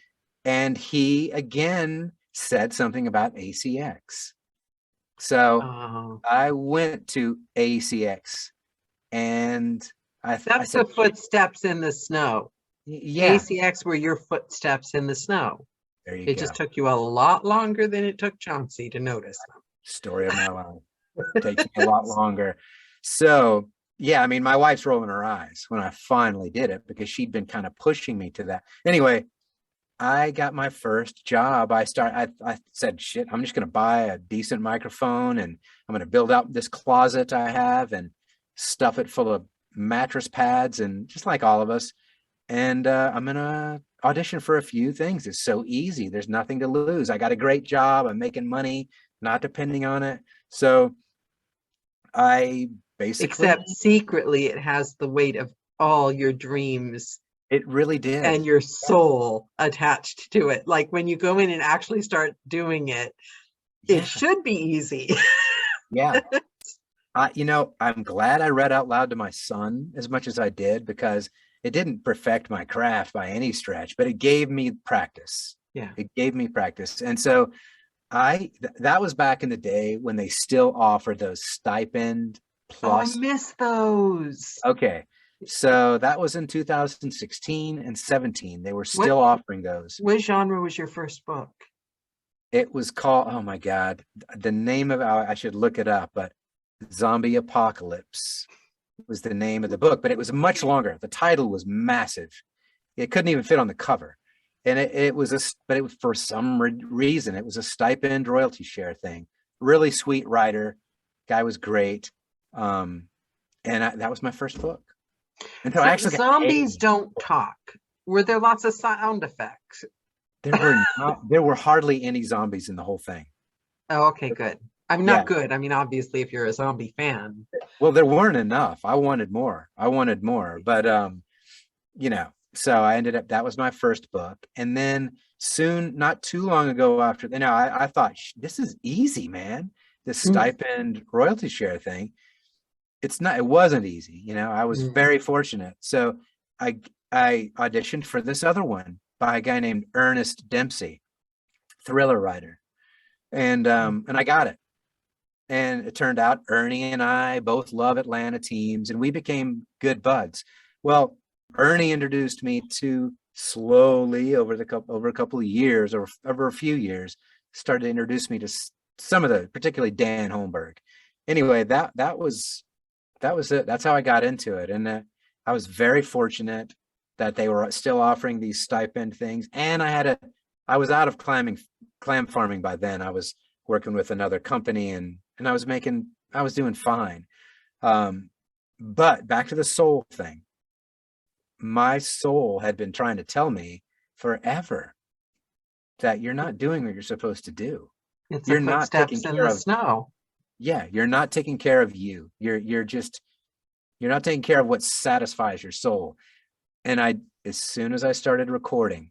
And he again said something about ACX. So I went to ACX and
that's the footsteps in the snow.
Yeah.
ACX were your footsteps in the snow.
There you
go. It just took you a lot longer than it took Chauncey to notice them.
Story of my life. It takes me a lot longer. So, yeah, I mean, my wife's rolling her eyes when I finally did it because she'd been kind of pushing me to that. Anyway, I got my first job. I said, shit, I'm just going to buy a decent microphone and I'm going to build out this closet I have and stuff it full of mattress pads and just like all of us. And I'm going to audition for a few things. It's so easy. There's nothing to lose. I got a great job. I'm making money, not depending on it. So I basically...
Except secretly, it has the weight of all your dreams.
It really did.
And your soul attached to it. Like when you go in and actually start doing it, it should be easy.
Yeah. You know, I'm glad I read out loud to my son as much as I did because it didn't perfect my craft by any stretch, but it gave me practice.
Yeah.
It gave me practice. And so that was back in the day when they still offered those stipend plus.
Oh, I miss those.
Okay. So that was in 2016 and 17. They were still offering those.
What genre was your first book?
It was called, oh my God, the name of, I should look it up, but Zombie Apocalypse was the name of the book, but it was much longer. The title was massive. It couldn't even fit on the cover. And it was for some reason, it was a stipend royalty share thing. Really sweet writer. Guy was great. And that was my first book. And so I actually
zombies don't talk. Were there lots of sound effects?
There were hardly any zombies in the whole thing.
Oh, okay, good. I'm not good. I mean, obviously, if you're a zombie fan.
Well, there weren't enough. I wanted more. But, you know, so I ended up, that was my first book. And then soon, not too long ago after, you know, I thought, this is easy, man. This stipend royalty share thing. It wasn't easy. You know, I was very fortunate. So I auditioned for this other one by a guy named Ernest Dempsey, thriller writer. And I got it. And it turned out Ernie and I both love Atlanta teams, and we became good buds. Well, Ernie introduced me to slowly over a couple of years, or over a few years, started to introduce me to some of the, particularly Dan Holmberg. Anyway, that was it. That's how I got into it. And I was very fortunate that they were still offering these stipend things. And I was out of clam farming by then. I was working with another company and I was doing fine. But back to the soul thing. My soul had been trying to tell me forever that you're not doing what you're supposed to do.
You're not taking care of snow.
Yeah, you're not taking care of you. You're not taking care of what satisfies your soul. And as soon as I started recording,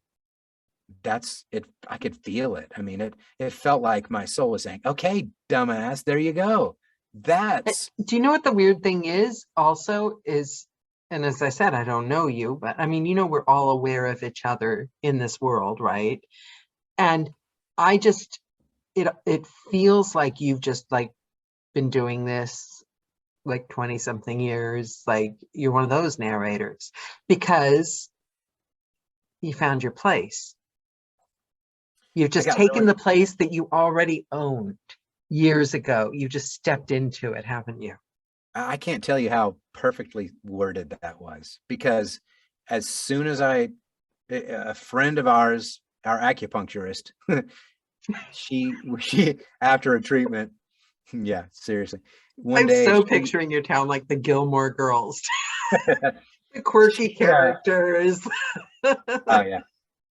that's it. I could feel it. I mean, it felt like my soul was saying, okay, dumbass, there you go. Do
you know what the weird thing is also is And as I said, I don't know you, but I mean, we're all aware of each other in this world, right? And I just, it feels like you've just like been doing this like 20 something years, like you're one of those narrators because you found your place. You've
I
just
got
taken
really,
the place that you already owned years ago. You just stepped into it, haven't you?
I can't tell you how perfectly worded that was, because as soon as a friend of ours, our acupuncturist, she after a treatment, yeah, seriously, one
I'm
day
so
she,
picturing your town like the Gilmore Girls, the quirky
she
characters.
oh yeah,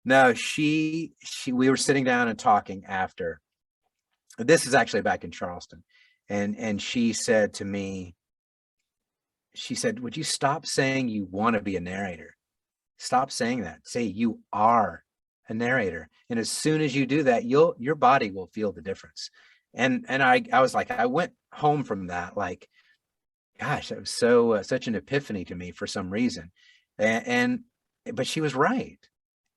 no, she we were sitting down and talking after. This is actually back in Charleston, and she said to me, she said, would you stop saying you want to be a narrator? Stop saying that. Say you are a narrator. And as soon as you do that, your body will feel the difference. And I was like, I went home from that like, gosh, that was so such an epiphany to me for some reason. And but she was right.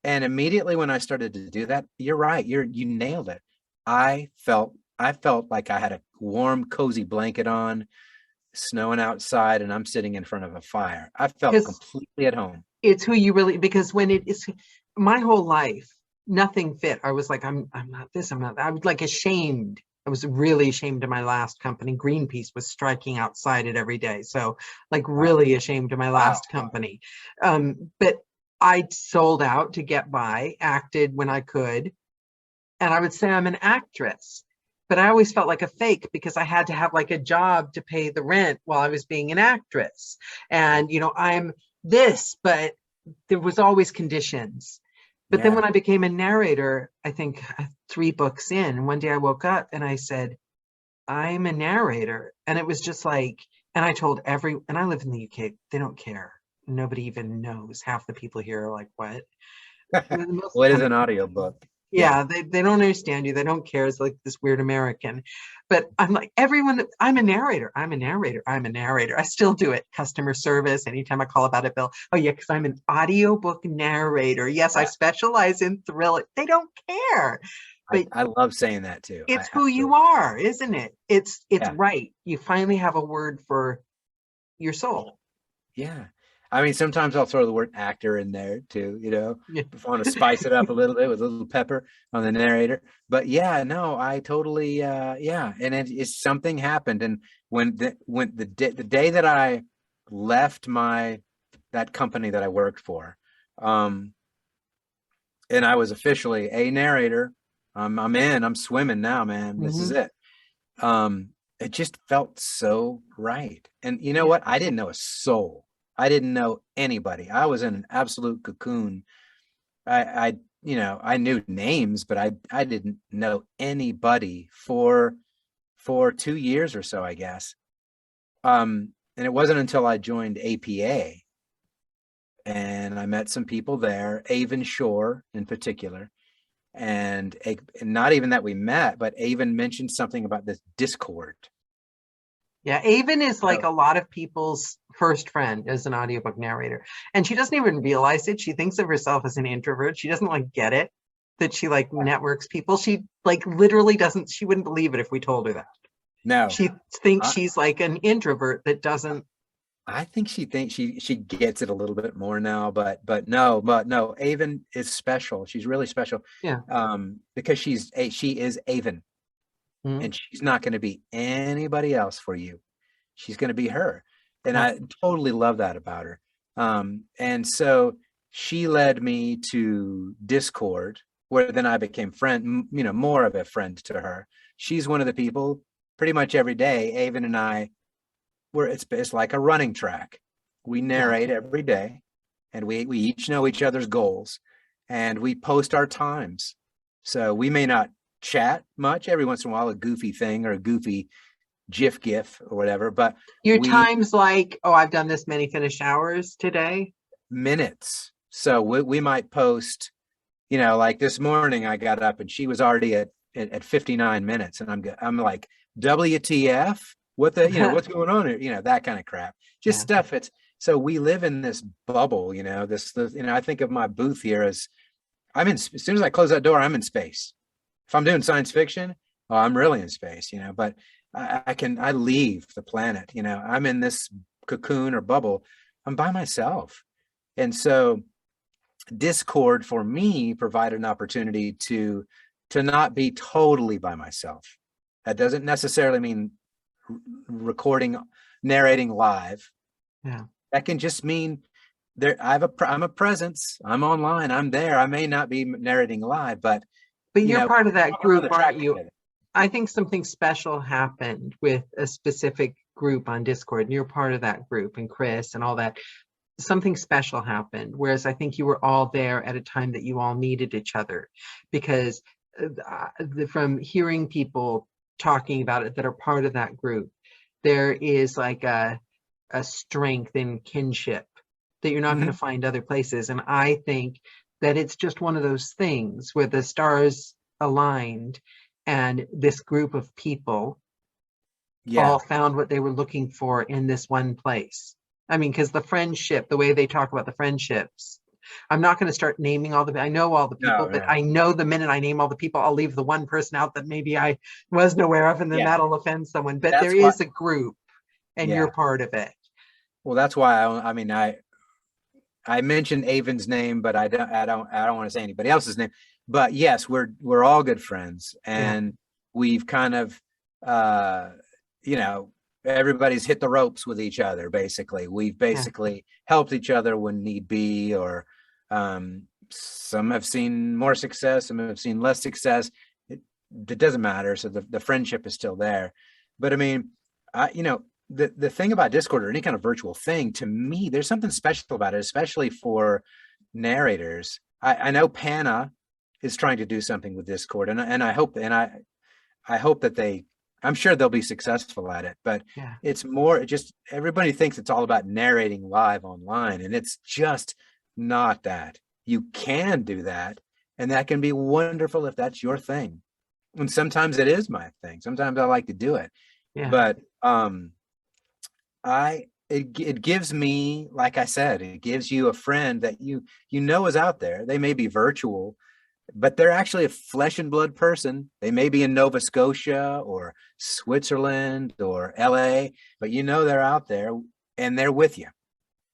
And immediately when I started to do that, you're right. You nailed it. I felt like I had a warm, cozy blanket on, snowing outside, and I'm sitting in front of a fire. I felt
Because
completely at home.
it's who you really, because when it is my whole life, nothing fit. I was like, I'm not this, I'm not that. I was like ashamed. I was really ashamed of my last company. Greenpeace was striking outside it every day. So like
Wow.
really ashamed of my
Wow.
last company. But I sold out to get by, acted when I could. And I would say I'm an actress, but I always felt like a fake because I had to have like a job to pay the rent while I was being an actress. And, I'm this, but there was always conditions. But then
Yeah.
when I became a narrator, I think 3 books in, one day I woke up and I said, I'm a narrator. And it was just like, and I told and I live in the UK, they don't care. Nobody even knows. Half the people here are like, what? Most of
What
the
is
time,
an audiobook? Yeah.
yeah, they don't understand you. They don't care. It's like this weird American. But I'm like, everyone, I'm a narrator. I'm a narrator. I'm a narrator. I still do it. Customer service. Anytime I call about a bill. Oh, yeah, because I'm an audiobook narrator. Yes, I
Yeah.
specialize in thriller. They don't care. But
I love saying that too. I
it's who you
absolutely,
are, isn't it? It's
yeah.
right. You finally have a word for your soul.
Yeah. I mean, sometimes I'll throw the word actor in there too,
Yeah.
if I want to spice it up a little bit with a little pepper on the narrator. But yeah, no, I totally, yeah. And it's something happened. And the day that I left that company that I worked for, um, and I was officially a narrator, I'm swimming now, man. This is
Hmm.
it. Um, it just felt so right. And you know
Yeah.
what? I didn't know a soul. I didn't know anybody. I was in an absolute cocoon. I knew names, but I didn't know anybody for 2 years or so, I guess. And it wasn't until I joined APA and I met some people there, Avon Shore in particular. And not even that we met, but Avon mentioned something about this Discord.
Yeah, Avon is like
So
a lot of people's first friend as an audiobook narrator. And she doesn't even realize it. She thinks of herself as an introvert. She doesn't like get it that she like networks people. She like literally doesn't, she wouldn't believe it if we told her that.
no,
She thinks
I,
she's like an introvert that doesn't.
I think she thinks she gets it a little bit more now, but no, Avon is special. She's really special,
Yeah.
because she is Avon,
Mhm.
and she's not going to be anybody else for you. She's going to be her, and
Yeah.
I totally love that about her. And so she led me to Discord, where then I became more of a friend to her. She's one of the people pretty much every day. Avon and I, where it's like a running track. We
Yeah.
narrate every day, and we each know each other's goals, and we post our times. So we may not chat much, every once in a while a goofy thing or a goofy gif or whatever, but
Your
we
time's like, oh, I've done this many finished hours today.
minutes. So we might post, like this morning I got up and she was already at 59 minutes, and I'm like, WTF? What's going on here? That kind of crap. Just
Yeah.
stuff. It's So we live in this bubble, I think of my booth here as as soon as I close that door, I'm in space. If I'm doing science fiction, oh, I'm really in space, but I leave the planet, I'm in this cocoon or bubble. I'm by myself. And so Discord for me provided an opportunity to not be totally by myself. That doesn't necessarily mean narrating live.
Yeah.
That can just mean I'm a presence. I'm online. I'm there. I may not be narrating live, but
you're part of that group, aren't you?
Together.
I think something special happened with a specific group on Discord, and you're part of that group, and Chris and all that. Something special happened, whereas I think you were all there at a time that you all needed each other, because from hearing people talking about it that are part of that group, there is like a strength in kinship that you're not going to find other places. And I think that it's just one of those things where the stars aligned and this group of people all found what they were looking for in this one place. I mean, because the friendship, the way they talk about the friendships, I'm not going to start naming all I know all the people, but I know the minute I name all the people, I'll leave the one person out that maybe I wasn't aware of, and then that'll offend someone. But there is a group, and you're part of it.
Well, that's why I mentioned Avon's name, but I don't want to say anybody else's name. But yes, we're all good friends, and we've kind of everybody's hit the ropes with each other. Basically, we've helped each other when need be, or some have seen more success, some have seen less success. It doesn't matter. So the friendship is still there. But I mean, the thing about Discord or any kind of virtual thing, to me, there's something special about it, especially for narrators. I know Pana is trying to do something with Discord, and I hope that I'm sure they'll be successful at it, but it's more just everybody thinks it's all about narrating live online, and it's just not that. You can do that, and that can be wonderful if that's your thing. And sometimes it is my thing. Sometimes I like to do it, but it gives me, like I said, it gives you a friend that you is out there. They may be virtual, but they're actually a flesh and blood person. They may be in Nova Scotia or Switzerland or LA, but they're out there and they're with you.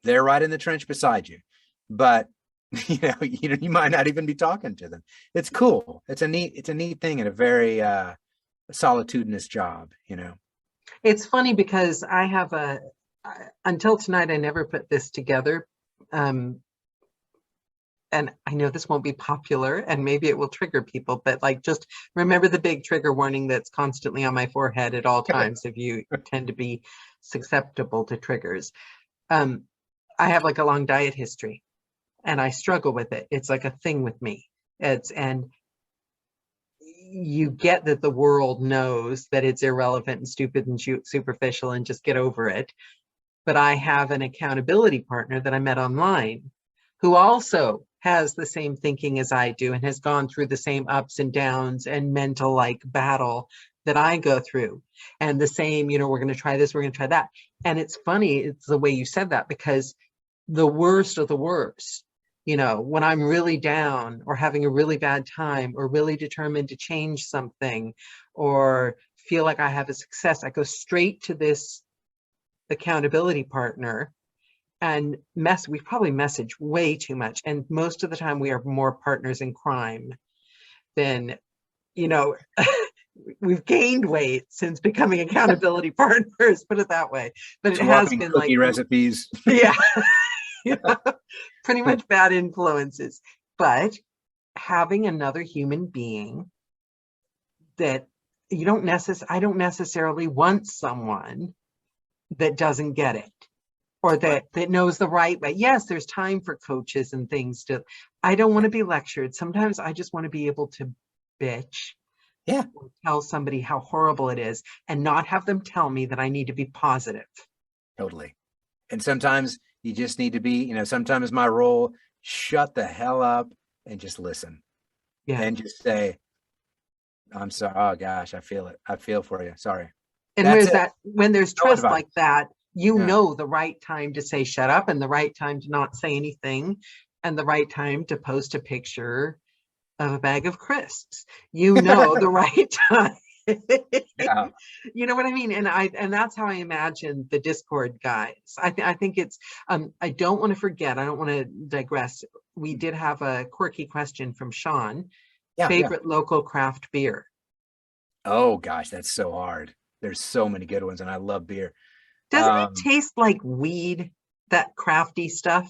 They're right in the trench beside you. But you might not even be talking to them. It's cool. It's a neat thing and a very solitudinous job,
It's funny because I have until tonight, I never put this together. And I know this won't be popular and maybe it will trigger people, but just remember the big trigger warning that's constantly on my forehead at all times if you tend to be susceptible to triggers. I have a long diet history and I struggle with it. It's like a thing with me. And you get that the world knows that it's irrelevant and stupid and superficial and just get over it. But I have an accountability partner that I met online who also has the same thinking as I do and has gone through the same ups and downs and mental battle that I go through. And the same, we're going to try this, we're going to try that. And it's funny, it's the way you said that, because the worst of the worst, when I'm really down or having a really bad time or really determined to change something or feel like I have a success, I go straight to this accountability partner and we probably message way too much. And most of the time we are more partners in crime than, we've gained weight since becoming accountability partners, put it that way. But it has been
cookie recipes.
Yeah. Pretty much bad influences. But having another human being that I don't necessarily want someone that doesn't get it. Or that knows the right way. Yes, there's time for coaches and things I don't want to be lectured. Sometimes I just want to be able to bitch. Or tell somebody how horrible it is and not have them tell me that I need to be positive.
Totally. And sometimes you just need to be, sometimes my role, shut the hell up and just listen. Yeah. And just say, I'm sorry. Oh gosh, I feel it. I feel for you. Sorry.
And when there's trust like that, You
Yeah.
know the right time to say shut up and the right time to not say anything and the right time to post a picture of a bag of crisps. You know the right time.
Yeah.
You know what I mean? And that's how I imagine the Discord guys. I think it's I don't want to forget, I don't want to digress. We did have a quirky question from Sean.
Yeah.
Favorite local craft beer?
Oh gosh, that's so hard. There's so many good ones, and I love beer.
Doesn't it taste like weed, that crafty stuff?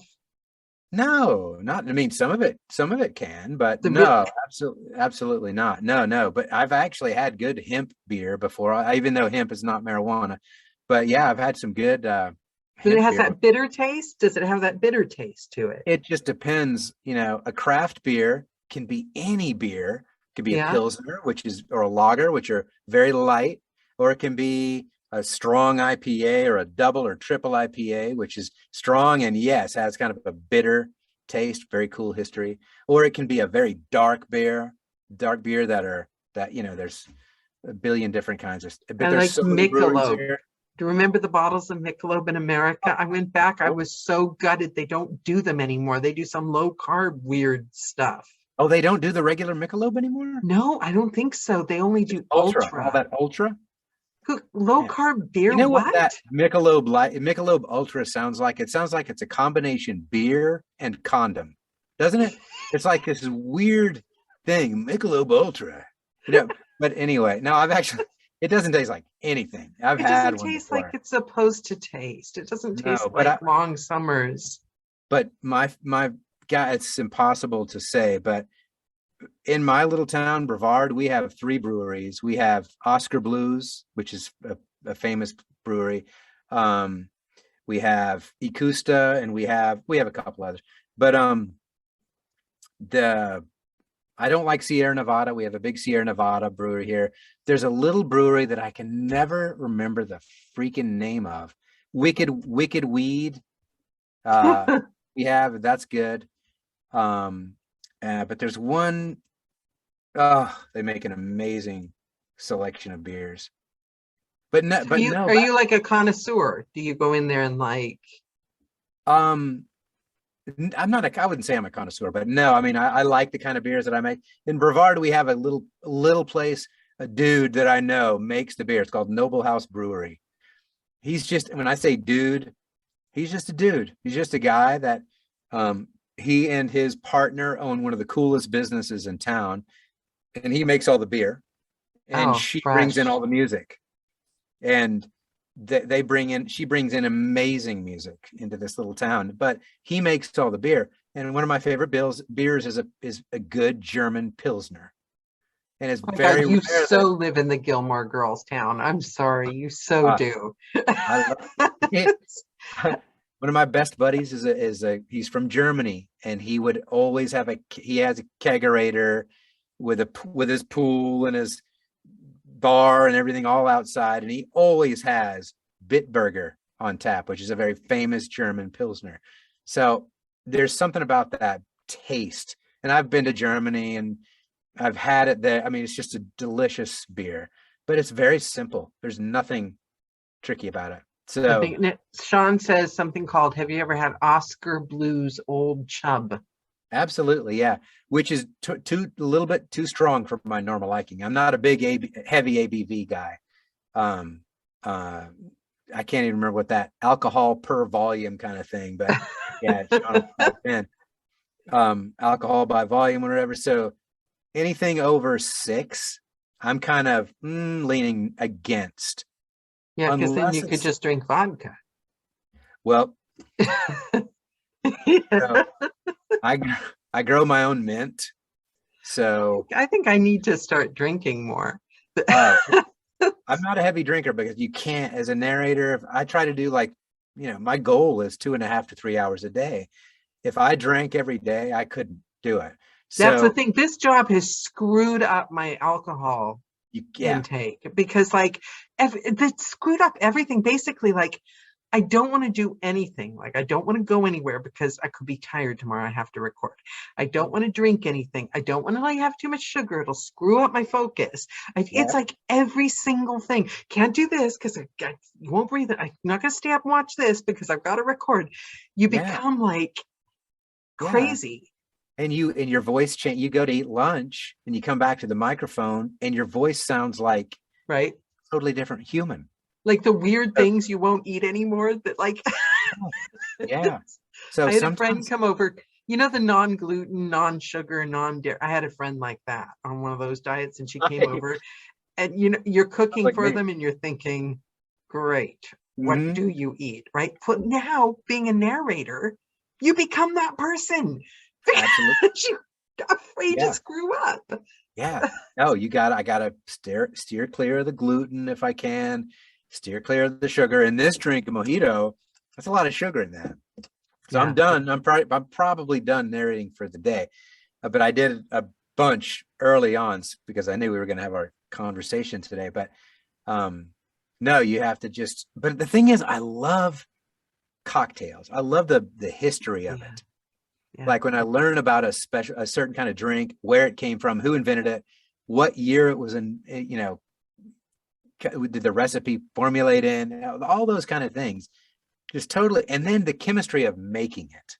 No, not, I mean, some of it can, but
The
no, absolutely not. No, but I've actually had good hemp beer before, even though hemp is not marijuana. But yeah, I've had some good
But it
hemp
has
beer.
that bitter taste. Does it have that bitter taste to it?
It just depends, a craft beer can be any beer. It can be a
Yeah.
pilsner, or a lager, which are very light, or it can be a strong IPA or a double or triple IPA, which is strong and yes, has kind of a bitter taste, very cool history. Or it can be a very dark beer that there's a billion different kinds of, but
I
there's
like
so many breweries
Michelob.
here.
Do you remember the bottles of Michelob in America? I went back. I was so gutted they don't do them anymore. They do some low carb weird stuff.
Oh, they don't do the regular Michelob anymore?
No, I don't think so. They only do
All
ultra.
that ultra?
Low
Man.
carb beer.
You know what
What?
that Michelob Ultra sounds like? It sounds like it's a combination beer and condom, doesn't it? It's like this weird thing, Michelob Ultra. But anyway, no, it doesn't taste like anything. I've
It
had
doesn't
one
taste like
before.
it's supposed to taste. It doesn't taste
No, but
like long summers.
my guy, it's impossible to say, but in my little town, Brevard, we have 3 breweries. We have Oscar Blues, which is a famous brewery. We have Ikusta, and we have a couple others. But I don't like Sierra Nevada. We have a big Sierra Nevada brewery here. There's a little brewery that I can never remember the freaking name of. Wicked Weed. That's good. But there's one, they make an amazing selection of beers. But no,
Are you like a connoisseur? Do you go in there and like?
I'm not I wouldn't say I'm a connoisseur, but no, I mean, I like the kind of beers that I make. In Brevard, we have a little place, a dude that I know makes the beer. It's called Noble House Brewery. He's just, when I say dude, he's just a dude. He's just a guy that, he and his partner own one of the coolest businesses in town, and he makes all the beer, and she brings in all the music, and she brings in amazing music into this little town, but he makes all the beer. And one of my favorite beers is a good German Pilsner. And it's very
God, you
rare
so live in the Gilmore Girls town. I'm sorry, you so do.
I love it. One of my best buddies he's from Germany, and he would always he has a kegerator with his pool and his bar and everything all outside, and he always has Bitburger on tap, which is a very famous German Pilsner. So there's something about that taste. And I've been to Germany and I've had it there. I mean, it's just a delicious beer, but it's very simple. There's nothing tricky about it. So
I think Sean says something called, have you ever had Oscar Blues Old Chub?
Absolutely, yeah. Which is a little bit too strong for my normal liking. I'm not a big heavy ABV guy. I can't even remember what that alcohol per volume kind of thing, but yeah, alcohol by volume or whatever. So anything over 6, I'm kind of leaning against.
Yeah, because then you could just drink vodka.
Well, so I grow my own mint, so
I think I need to start drinking more.
I'm not a heavy drinker because you can't, as a narrator, if I try to do my goal is 2.5 to 3 hours a day. If I drank every day, I couldn't do it.
That's the thing. This job has screwed up my alcohol intake because it's screwed up everything. Basically, I don't want to do anything. Like, I don't want to go anywhere because I could be tired tomorrow. I have to record. I don't want to drink anything. I don't want to like have too much sugar. It'll screw up my focus. It's like every single thing. Can't do this because you won't breathe. I'm not going to stay up and watch this because I've got to record. You become like crazy.
And your voice change. You go to eat lunch and you come back to the microphone and your voice sounds like totally different human.
Like the weird things you won't eat anymore that like
So
I had a friend come over, you know, the non-gluten, non-sugar, non-dairy. I had a friend like that on one of those diets, and she came over, and you know, you're cooking for them and you're thinking, great, what do you eat? Right? But now being a narrator, you become that person.
Absolutely.
You're afraid to screw up.
No, I gotta steer clear of the gluten if I can. Steer clear of the sugar. In this drink, a mojito, that's a lot of sugar in that. So I'm done. I'm probably done narrating for the day. But I did a bunch early on because I knew we were going to have our conversation today. But no, you have to just. But the thing is, I love cocktails. I love the history of it. Like when I learn about a certain kind of drink, where it came from, who invented it, what year it was in, you know, did the recipe formulate in, all those kind of things, just totally. And then the chemistry of making it.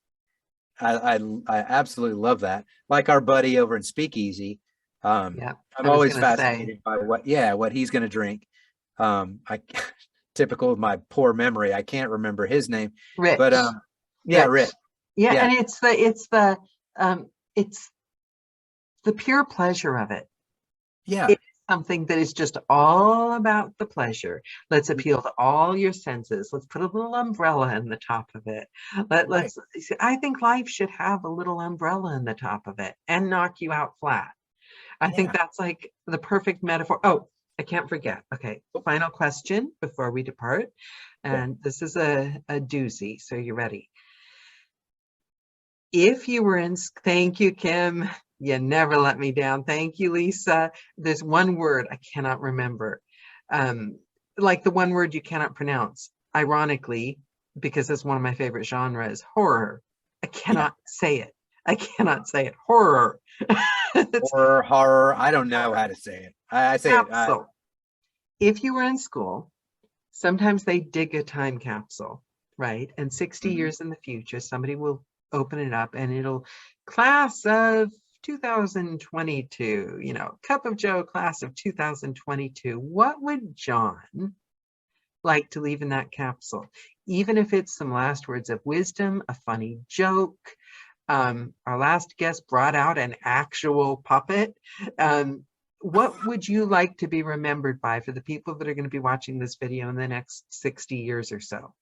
I absolutely love that. Like our buddy over in Speakeasy. I'm always fascinated by what he's going to drink. Typical of my poor memory, I can't remember his name.
Rich.
But Rich.
Yeah, and it's the pure pleasure of it. It's something that is just all about the pleasure. Let's appeal to all your senses. Let's put a little umbrella in the top of it. I think life should have a little umbrella in the top of it and knock you out flat. I think that's like the perfect metaphor. Oh, I can't forget. Okay, final question before we depart. And this is a doozy, so you ready? If you were in, thank you, Kim. You never let me down. Thank you, Lisa. There's one word I cannot remember. Like the one word you cannot pronounce. Ironically, because it's one of my favorite genres, horror. I cannot say it. I cannot say it. Horror.
Horror. I don't know how to say it. I say
capsule. If you were in school, sometimes they dig a time capsule, right? And 60 years in the future, somebody will open it up and it'll class of 2022, you know, Cup of Joe class of 2022. What would John like to leave in that capsule? Even if it's some last words of wisdom, a funny joke. Our last guest brought out an actual puppet. What would you like to be remembered by for the people that are going to be watching this video in the next 60 years or so?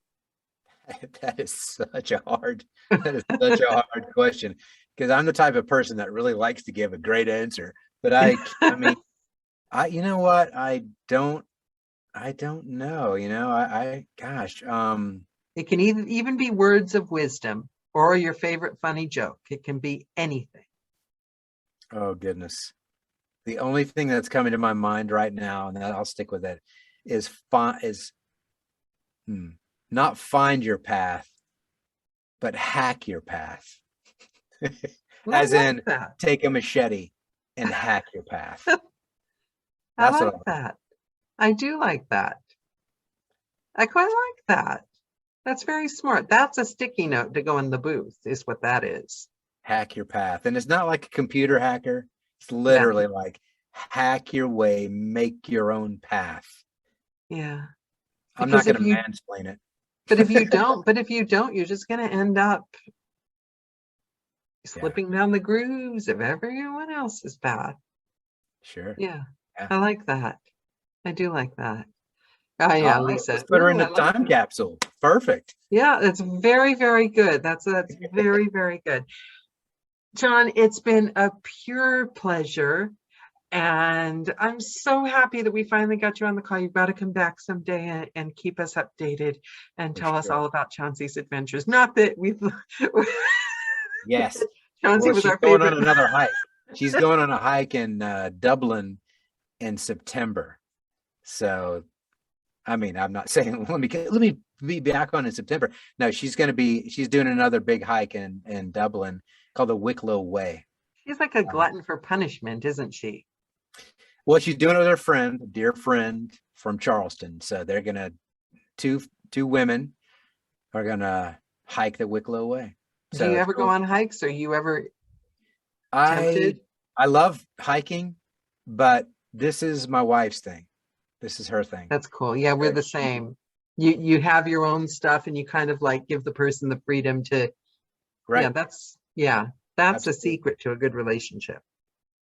That is such a hard question, because I'm the type of person that really likes to give a great answer. But I mean, you know what? I don't know. You know, gosh.
It can even be words of wisdom or your favorite funny joke. It can be anything.
Oh goodness. The only thing that's coming to my mind right now, and I'll stick with it, is not find your path, but hack your path. As in, take a machete and hack your path.
I like that. I do like that. I quite like that. That's very smart. That's a sticky note to go in the booth, is what that is.
Hack your path. And it's not like a computer hacker. It's literally like hack your way, make your own path.
Yeah.
I'm not going to mansplain it.
But if you don't, you're just going to end up slipping down the grooves of everyone else's path.
Sure.
Yeah. I like that. I do like that. Oh yeah, Lisa.
Let's put her in the time capsule. Perfect.
Yeah, it's very, very good. That's very, very good. John, it's been a pure pleasure. And I'm so happy that we finally got you on the call. You've got to come back someday and keep us updated and tell us all about Chauncey's adventures. Not that we've...
Yes.
Chauncey was our
going
favorite.
On another hike. She's going on a hike in Dublin in September. So I mean, I'm not saying let me be back on in September. No, she's doing another big hike in Dublin called the Wicklow Way.
She's like a glutton for punishment, isn't she?
Well, she's doing it with her friend, a dear friend from Charleston. So they're gonna two women are gonna hike the Wicklow Way.
Do
So
you
it's
ever go
cool.
on hikes? Are you ever
I
tempted?
I love hiking, but this is my wife's thing. This is her thing.
That's cool. Yeah, we're the same. You have your own stuff and you kind of like give the person the freedom to,
Right.
yeah, that's the
Absolutely.
secret to a good relationship.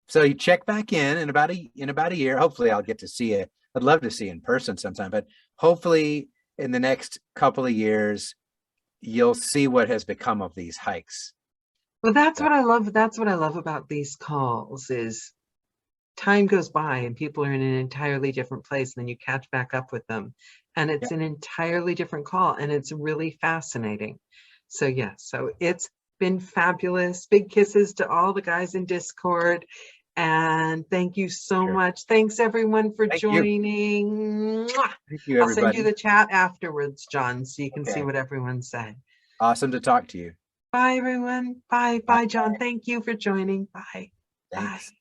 So you check back in about a year. Hopefully I'll get to see it. I'd love to see in person sometime, but hopefully in the next couple of years, you'll see what has become of these hikes.
Well, that's what I love. That's what I love about these calls is time goes by and people are in an entirely different place, and then you catch back up with them and
Yeah.
it's an entirely different call and it's really fascinating. So yeah, so it's been fabulous. Big kisses to all the guys in Discord, and thank you so
Sure.
much. Thanks everyone for
Thank you.
joining. Mwah!
Thank you,
I'll send you
everybody.
the chat afterwards, John, so you can see
Okay.
what everyone said.
Awesome to talk to you.
Bye everyone. Bye.
Bye.
Bye, John. Thank you for joining. Bye. Bye.
Thanks.